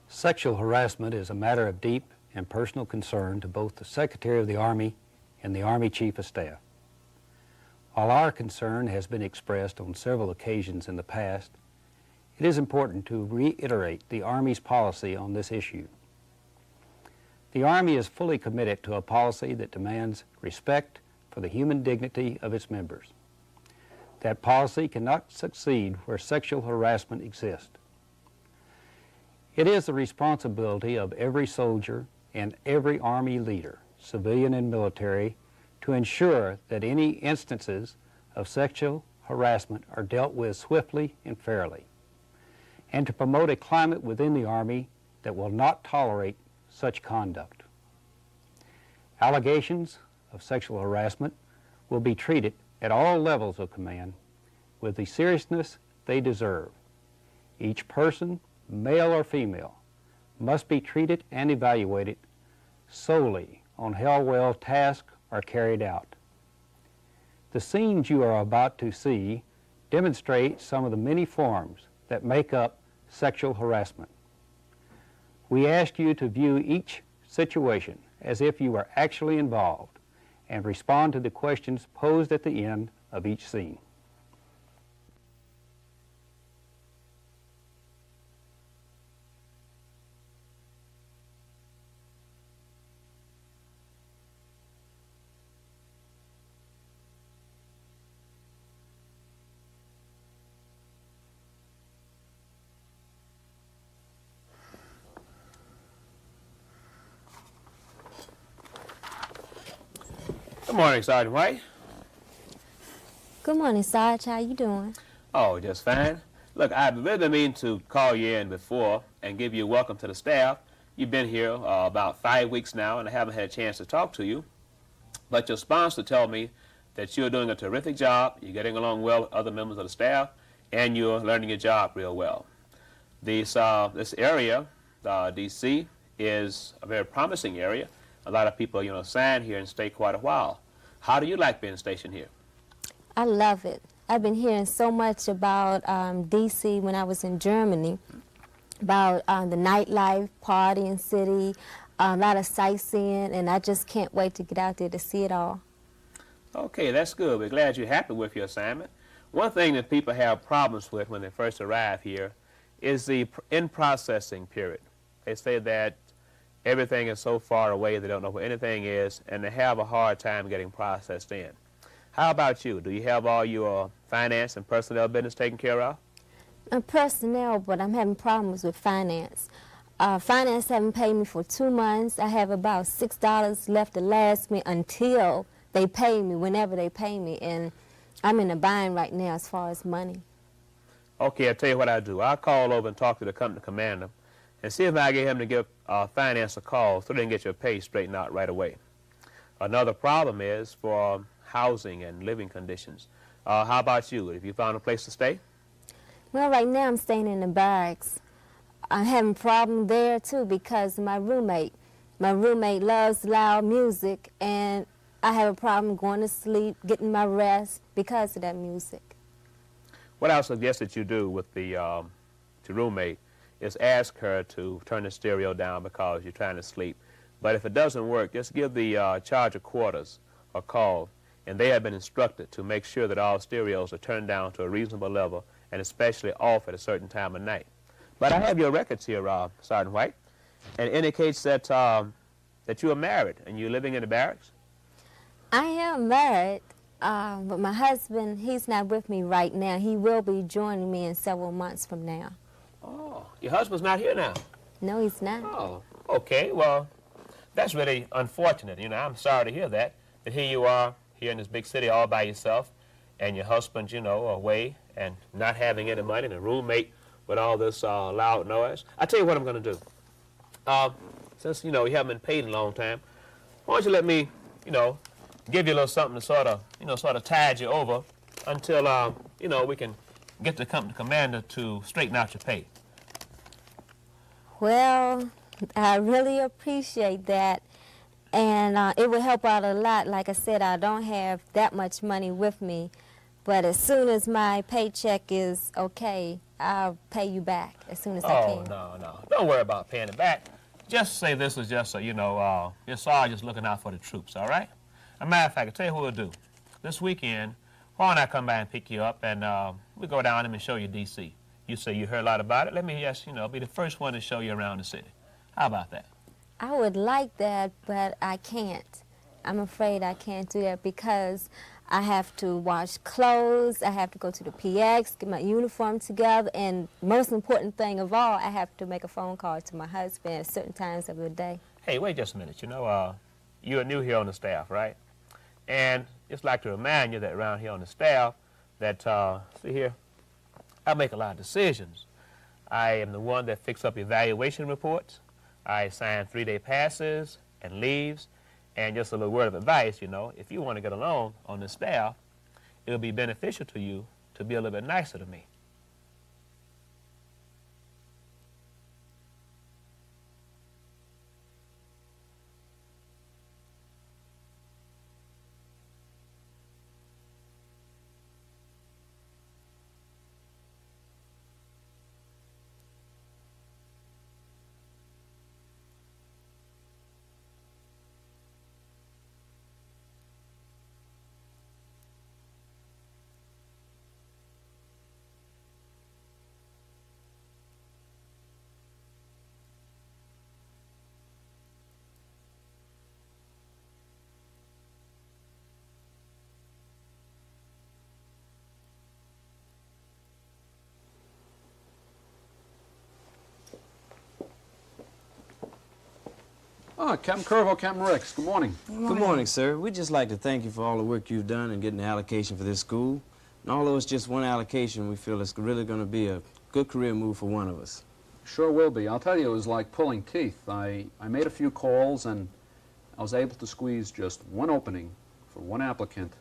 Sexual harassment is a matter of deep and personal concern to both the Secretary of the Army and the Army Chief of Staff. While our concern has been expressed on several occasions in the past, it is important to reiterate the Army's policy on this issue. The Army is fully committed to a policy that demands respect for the human dignity of its members. That policy cannot succeed where sexual harassment exists. It is the responsibility of every soldier and every Army leader, civilian and military, to ensure that any instances of sexual harassment are dealt with swiftly and fairly, and to promote a climate within the Army that will not tolerate such conduct. Allegations of sexual harassment will be treated at all levels of command with the seriousness they deserve. Each person, male or female, must be treated and evaluated solely on how well tasks are carried out. The scenes you are about to see demonstrate some of the many forms that make up sexual harassment. We ask you to view each situation as if you were actually involved and respond to the questions posed at the end of each scene. Good morning, Sergeant White. Good morning, Sarge. How you doing? Oh, just fine. Look, I've really been meaning to call you in before and give you a welcome to the staff. You've been here about 5 weeks now, and I haven't had a chance to talk to you. But your sponsor told me that you're doing a terrific job, you're getting along well with other members of the staff, and you're learning your job real well. This area, D.C., is a very promising area. A lot of people, sign here and stay quite a while. How do you like being stationed here? I love it. I've been hearing so much about D.C. when I was in Germany, about the nightlife, partying city, a lot of sightseeing, and I just can't wait to get out there to see it all. Okay, that's good. We're glad you're happy with your assignment. One thing that people have problems with when they first arrive here is the in-processing period. They say that everything is so far away they don't know where anything is, and they have a hard time getting processed in. How about you? Do you have all your finance and personnel business taken care of? Personnel, but I'm having problems with finance. Finance haven't paid me for 2 months. I have about $6 left to last me until they pay me, whenever they pay me, and I'm in a bind right now as far as money. Okay, I'll tell you what I'll do. I'll call over and talk to the company commander and see if I get him to give finance a call so they can get your pay straightened out right away. Another problem is for housing and living conditions. How about you? Have you found a place to stay? Well, right now I'm staying in the barracks. I'm having a problem there, too, because my roommate loves loud music, and I have a problem going to sleep, getting my rest because of that music. What I suggest that you do with the your roommate is ask her to turn the stereo down because you're trying to sleep. But if it doesn't work, just give the charge of quarters a call, and they have been instructed to make sure that all stereos are turned down to a reasonable level and especially off at a certain time of night. But I have your records here, Sergeant White, and it indicates that, that you are married and you're living in the barracks? I am married, but my husband, he's not with me right now. He will be joining me in several months from now. Oh, your husband's not here now? No, he's not. Oh, okay. Well, that's really unfortunate. You know, I'm sorry to hear that. But here you are, here in this big city all by yourself, and your husband, you know, away and not having any money, and a roommate with all this loud noise. I tell you what I'm going to do. Since, you know, you haven't been paid in a long time, why don't you let me, you know, give you a little something to sort of tide you over until, you know, we can get the company commander to straighten out your pay. Well, I really appreciate that, and it will help out a lot. Like I said, I don't have that much money with me, but as soon as my paycheck is okay, I'll pay you back as soon as I can. Oh, no. Don't worry about paying it back. Just say this is just a, you know, your sergeant's looking out for the troops, all right? As a matter of fact, I'll tell you what we'll do. This weekend, why don't I come by and pick you up, and we'll go down and show you D.C. You say you heard a lot about it. Let me just, you know, be the first one to show you around the city. How about that? I would like that, but I can't. I'm afraid I can't do that because I have to wash clothes, I have to go to the PX, get my uniform together, and most important thing of all, I have to make a phone call to my husband at certain times of the day. Hey, wait just a minute. You know, you're new here on the staff, right? And just like to remind you that around here on the staff that, see here, I make a lot of decisions. I am the one that fixes up evaluation reports. I assign 3-day passes and leaves. And just a little word of advice, you know, if you want to get along on the staff, it'll be beneficial to you to be a little bit nicer to me. Oh, Captain Curvo, Captain Rex, good morning. Good morning, sir. We'd just like to thank you for all the work you've done in getting the allocation for this school. And although it's just one allocation, we feel it's really going to be a good career move for one of us. Sure will be. I'll tell you, it was like pulling teeth. I made a few calls, and I was able to squeeze just one opening for one applicant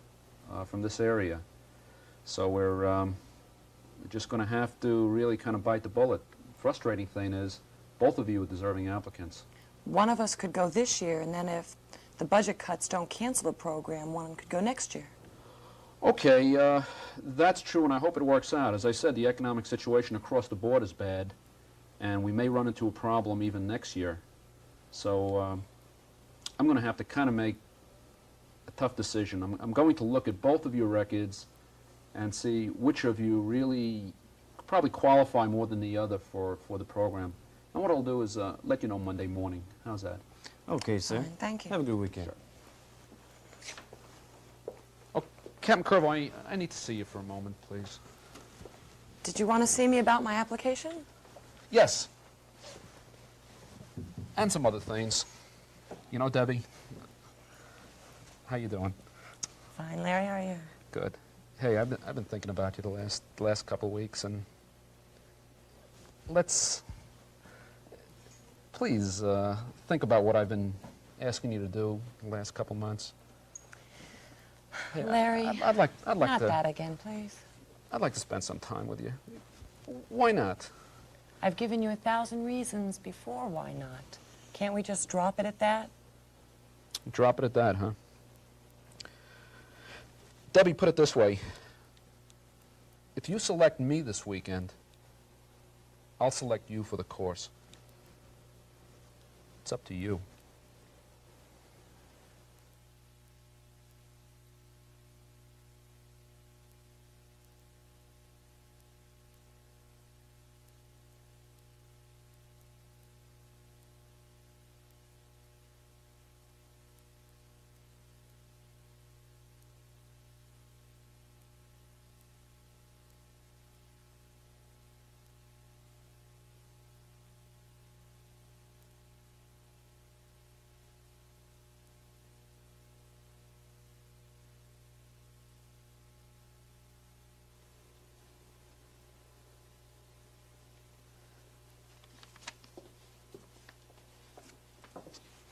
from this area. So we're just going to have to really kind of bite the bullet. Frustrating thing is, both of you are deserving applicants. One of us could go this year, and then if the budget cuts don't cancel the program, one could go next year. Okay, that's true, and I hope it works out. As I said, the economic situation across the board is bad, and we may run into a problem even next year. So I'm going to have to kind of make a tough decision. I'm going to look at both of your records and see which of you really probably qualify more than the other for the program. And what I'll do is let you know Monday morning. How's that? Okay, sir. Thank you. Have a good weekend. Sure. Oh, Captain Curvo, I need to see you for a moment, please. Did you want to see me about my application? Yes. And some other things. You know, Debbie, how you doing? Fine, Larry. How are you? Good. Hey, I've been thinking about you the last couple of weeks, and let's please think about what I've been asking you to do the last couple months. Hey, Larry, I'd like not to. that again, please. I'd like to spend some time with you. Why not? I've given you 1,000 reasons before. Why not? Can't we just drop it at that? Drop it at that, huh? Debbie, put it this way. If you select me this weekend, I'll select you for the course. It's up to you.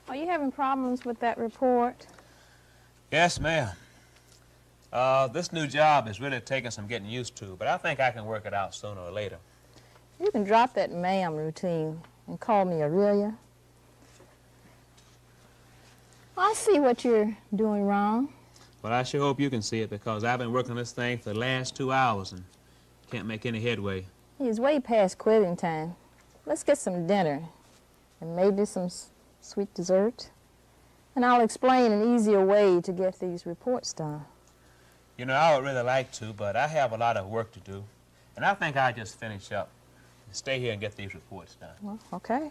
Are you having problems with that report? Yes, ma'am. This new job is really taking some getting used to, but I think I can work it out sooner or later. You can drop that ma'am routine and call me Aurelia. I see what you're doing wrong. But I sure hope you can see it, because I've been working on this thing for the last 2 hours and can't make any headway. It's way past quitting time. Let's get some dinner and maybe some sweet dessert. And I'll explain an easier way to get these reports done. You know, I would really like to, but I have a lot of work to do. And I think I'll just finish up and stay here and get these reports done. Well, okay.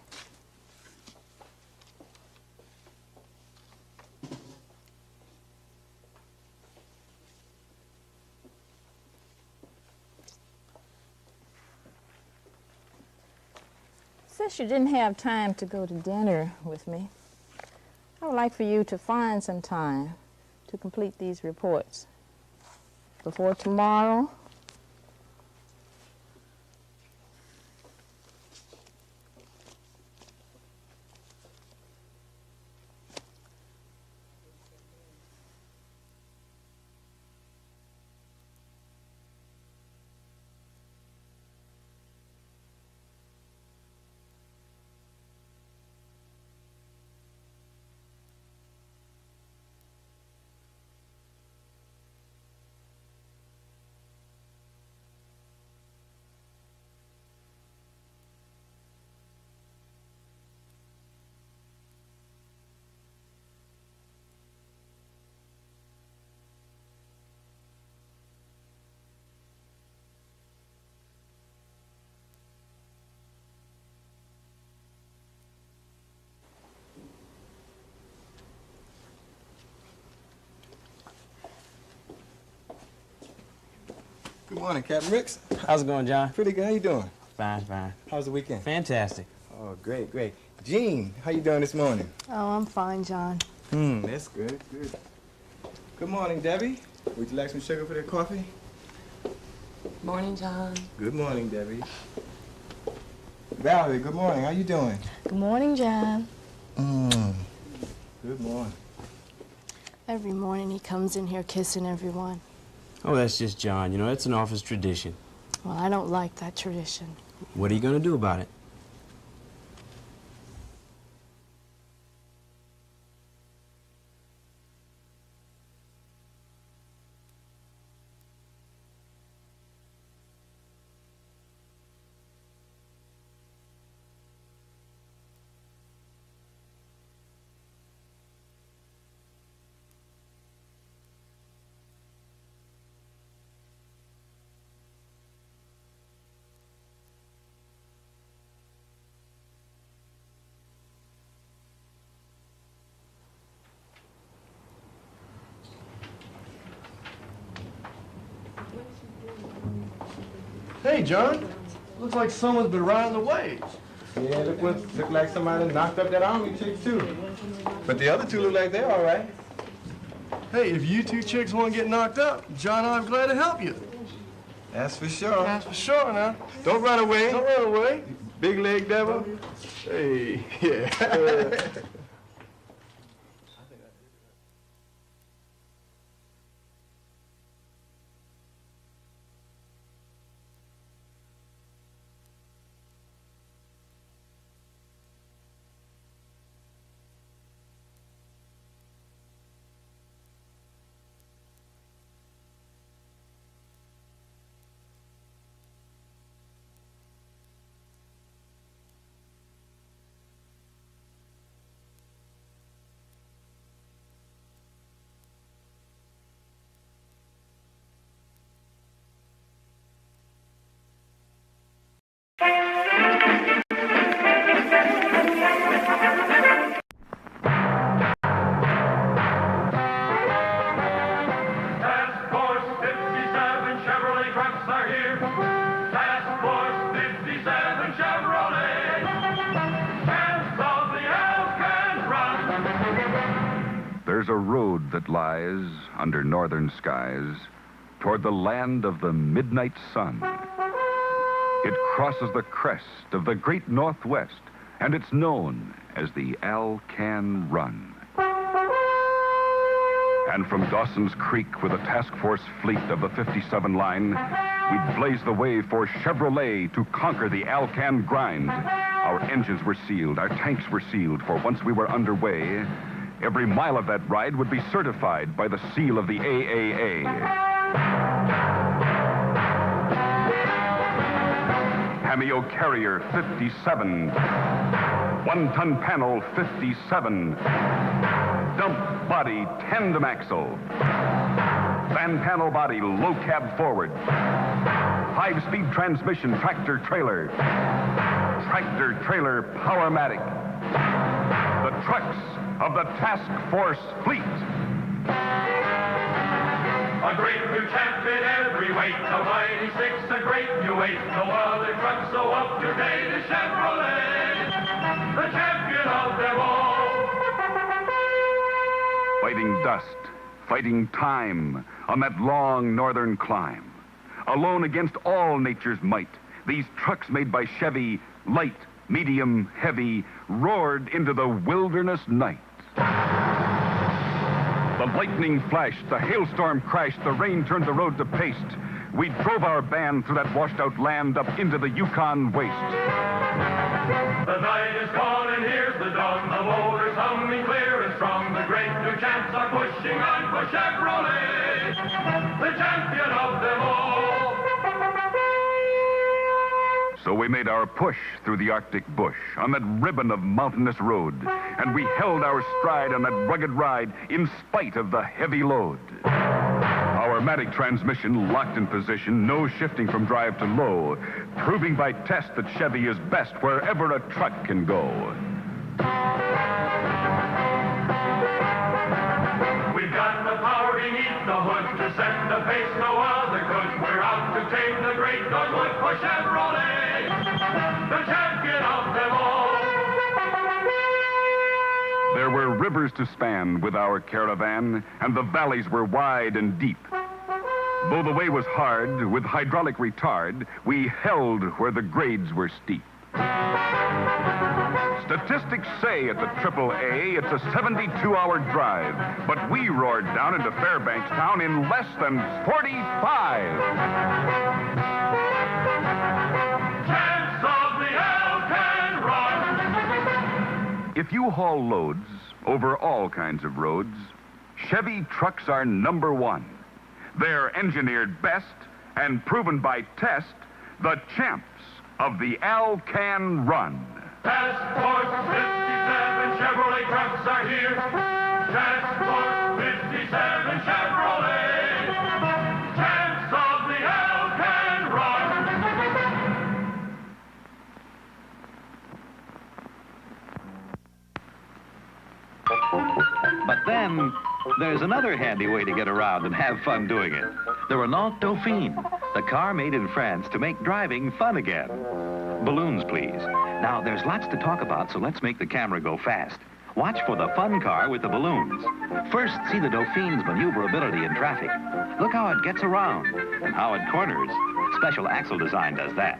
Since you didn't have time to go to dinner with me, I would like for you to find some time to complete these reports before tomorrow. Good morning, Captain Ricks. How's it going, John? Pretty good. How you doing? Fine, fine. How's the weekend? Fantastic. Oh, great, great. Gene, how you doing this morning? Oh, I'm fine, John. That's good, good. Good morning, Debbie. Would you like some sugar for that coffee? Morning, John. Good morning, Debbie. Valerie, good morning. How you doing? Good morning, John. Good morning. Every morning he comes in here kissing everyone. Oh, that's just John. You know, it's an office tradition. Well, I don't like that tradition. What are you going to do about it? Hey, John. Looks like someone's been riding the waves. Yeah, look like somebody knocked up that army chick, too. But the other two look like they're all right. Hey, if you two chicks want to get knocked up, John and I'm glad to help you. That's for sure. That's for sure, now. Don't run away. Don't run away. Big leg devil. Hey, yeah. here. Task Force 57 Chevrolet. Champs of the Alcan Run. There's a road that lies under northern skies toward the land of the midnight sun. It crosses the crest of the great Northwest, and it's known as the Alcan Run. And from Dawson's Creek with a task force fleet of the 57 line, we'd blaze the way for Chevrolet to conquer the Alcan grind. Our engines were sealed, our tanks were sealed, for once we were underway, every mile of that ride would be certified by the seal of the AAA. Cameo Carrier 57. 1-ton panel 57. Dump body tandem axle. Van panel body low cab forward. 5-speed transmission tractor trailer. Tractor trailer Powermatic. The trucks of the Task Force Fleet. A great new champ in every weight, a mighty six, a great new eight. No other truck so up to date as Chevrolet, the champion of them all. Fighting dust, fighting time on that long northern climb. Alone against all nature's might, these trucks made by Chevy, light, medium, heavy, roared into the wilderness night. The lightning flashed, the hailstorm crashed, the rain turned the road to paste. We drove our band through that washed-out land up into the Yukon waste. The night is gone and here's the dawn. The motor's humming clear and strong. The great new champs are pushing on for Chevrolet, the champion of them all. So we made our push through the Arctic bush on that ribbon of mountainous road, and we held our stride on that rugged ride in spite of the heavy load. Our Matic transmission locked in position, no shifting from drive to low, proving by test that Chevy is best wherever a truck can go. We've got the power beneath the hood to set the pace no other could. We're out to take the great Northwood for Chevrolet, the champion of them all. There were rivers to span with our caravan, and the valleys were wide and deep. Though the way was hard, with hydraulic retard, we held where the grades were steep. Statistics say at the AAA it's a 72-hour drive, but we roared down into Fairbanks town in less than 45. Champs of the Alcan Run. If you haul loads over all kinds of roads, Chevy trucks are number one. They're engineered best and proven by test, the champs of the Alcan Run. Task Force 57 Chevrolet trucks are here. Task Force 57 Chevrolet, champs of the Alcan Run. But then, there's another handy way to get around and have fun doing it. The Renault Dauphine, the car made in France to make driving fun again. Balloons, please. Now, there's lots to talk about, so let's make the camera go fast. Watch for the fun car with the balloons. First, see the Dauphine's maneuverability in traffic. Look how it gets around and how it corners. Special axle design does that.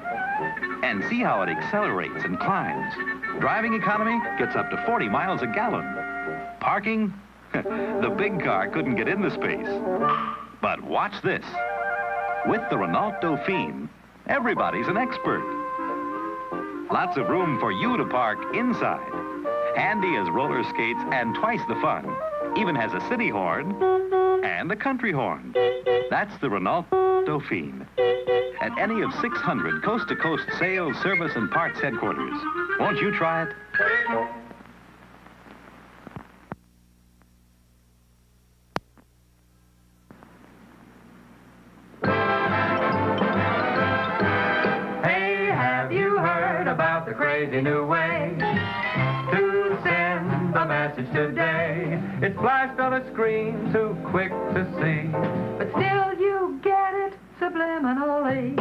And see how it accelerates and climbs. Driving economy gets up to 40 miles a gallon. Parking? The big car couldn't get in the space. But watch this. With the Renault Dauphine, everybody's an expert. Lots of room for you to park inside. Handy as roller skates and twice the fun. Even has a city horn and a country horn. That's the Renault Dauphine. At any of 600 coast-to-coast sales, service, and parts headquarters. Won't you try it? About the crazy new way to send a message today. It's flashed on a screen too quick to see, but still you get it. subliminally.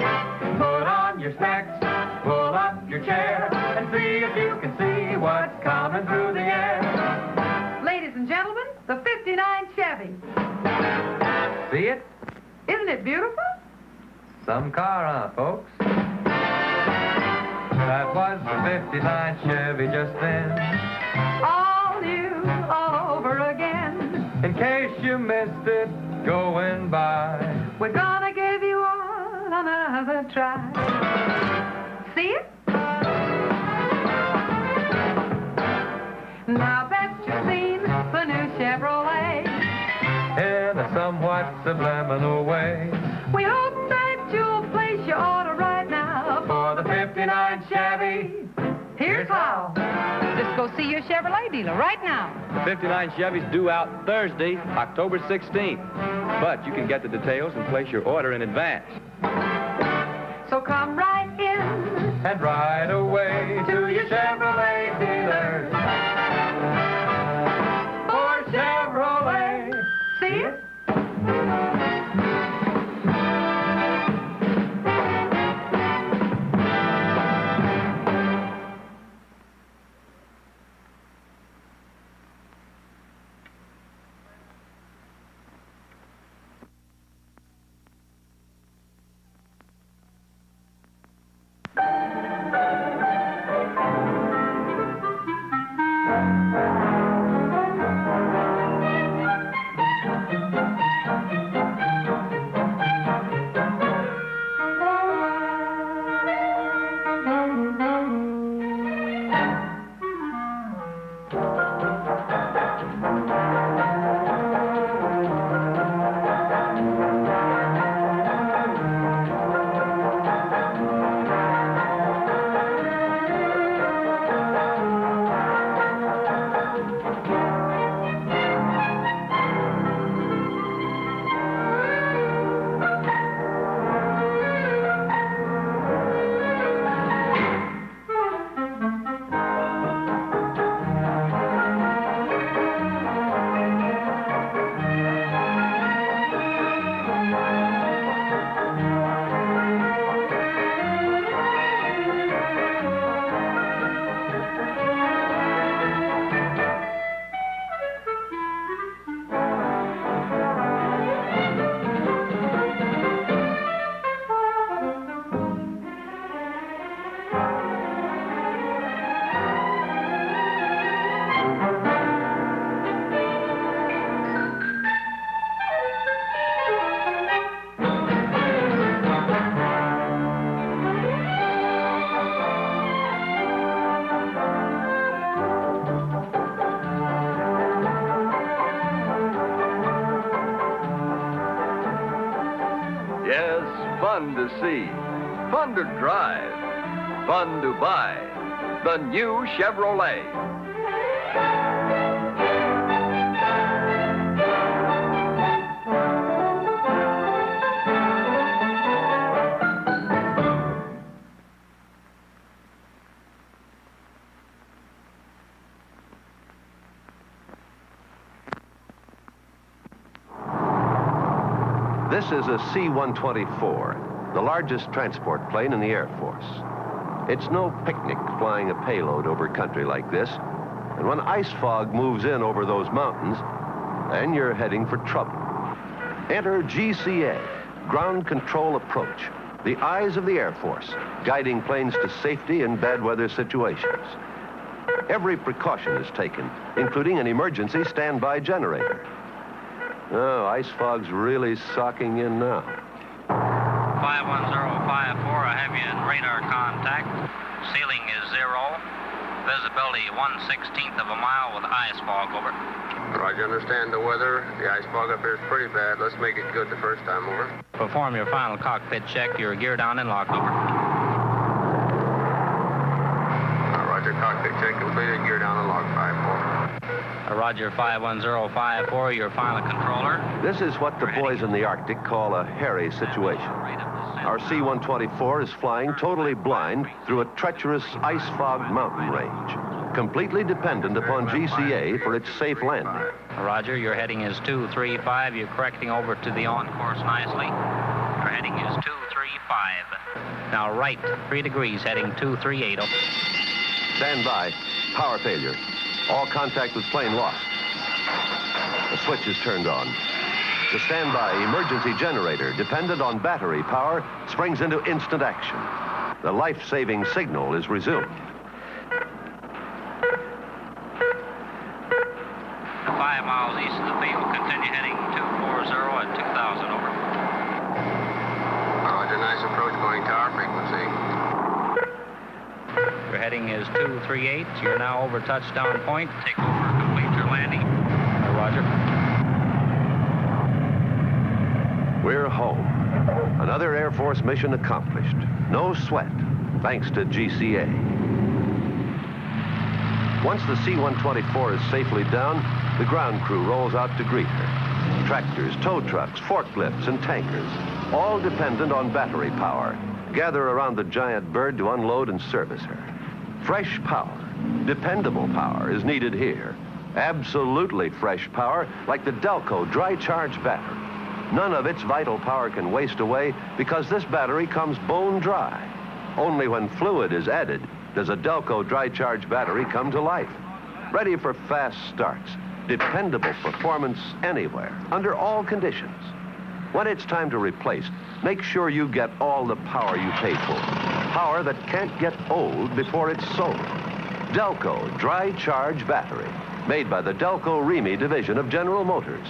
Put on your specs, pull up your chair, and see if you can see what's coming through the air. Ladies and gentlemen, the 59 Chevy. See it? Isn't it beautiful? Some car, huh, folks? That was the 59 Chevy just then. All new, all over again. In case you missed it going by, We're gonna give you all another try. See it? Now that you've seen the new Chevrolet, in a somewhat subliminal way, we hope that you'll place your order right now for the 59 Chevy. Here's how. Just go see your Chevrolet dealer right now. The 59 Chevy's due out Thursday, October 16th. But you can get the details and place your order in advance. So come right in And right away to your Chevrolet dealer. For Chevrolet. See it? Yes, fun to see, fun to drive, fun to buy. The new Chevrolet. This is a C-124, the largest transport plane in the Air Force. It's no picnic flying a payload over country like this. And when ice fog moves in over those mountains, then you're heading for trouble. Enter GCA, Ground Control Approach, the eyes of the Air Force, guiding planes to safety in bad weather situations. Every precaution is taken, including an emergency standby generator. Oh, ice fog's really socking in now. 51054, I have you in radar contact. Ceiling is 0. Visibility 1/16 of a mile with ice fog, over. Roger, understand the weather. The ice fog up here is pretty bad. Let's make it good the first time, over. Perform your final cockpit check. Your gear down and locked, over. Roger, cockpit check completed. Gear down and locked, 5-4. Roger, 51054, your final controller. This is what the boys in the Arctic call a hairy situation. Our C-124 is flying totally blind through a treacherous ice-fogged mountain range, completely dependent upon GCA for its safe landing. Roger, your heading is 235. You're correcting over to the on course nicely. Your heading is 235. Now right 3 degrees, heading 238. Stand by. Power failure. All contact with plane lost. The switch is turned on. The standby emergency generator, dependent on battery power, springs into instant action. The life-saving signal is resumed. 5 miles east of the field. Continue heading 240 at 2,000, over. Roger, nice approach going tower frequency. Your heading is 238. You're now over touchdown point. Take over, complete your landing. Roger. We're home. Another Air Force mission accomplished. No sweat, thanks to GCA. Once the C-124 is safely down, the ground crew rolls out to greet her. Tractors, tow trucks, forklifts, and tankers, all dependent on battery power, gather around the giant bird to unload and service her. Fresh power, dependable power is needed here. Absolutely fresh power, like the Delco dry charge battery. None of its vital power can waste away because this battery comes bone dry. Only when fluid is added does a Delco dry charge battery come to life. Ready for fast starts, dependable performance anywhere, under all conditions. When it's time to replace, make sure you get all the power you paid for. Power that can't get old before it's sold. Delco dry charge battery, made by the Delco Remy division of General Motors.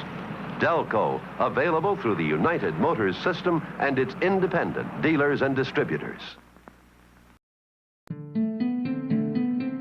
Delco, available through the United Motors system and its independent dealers and distributors.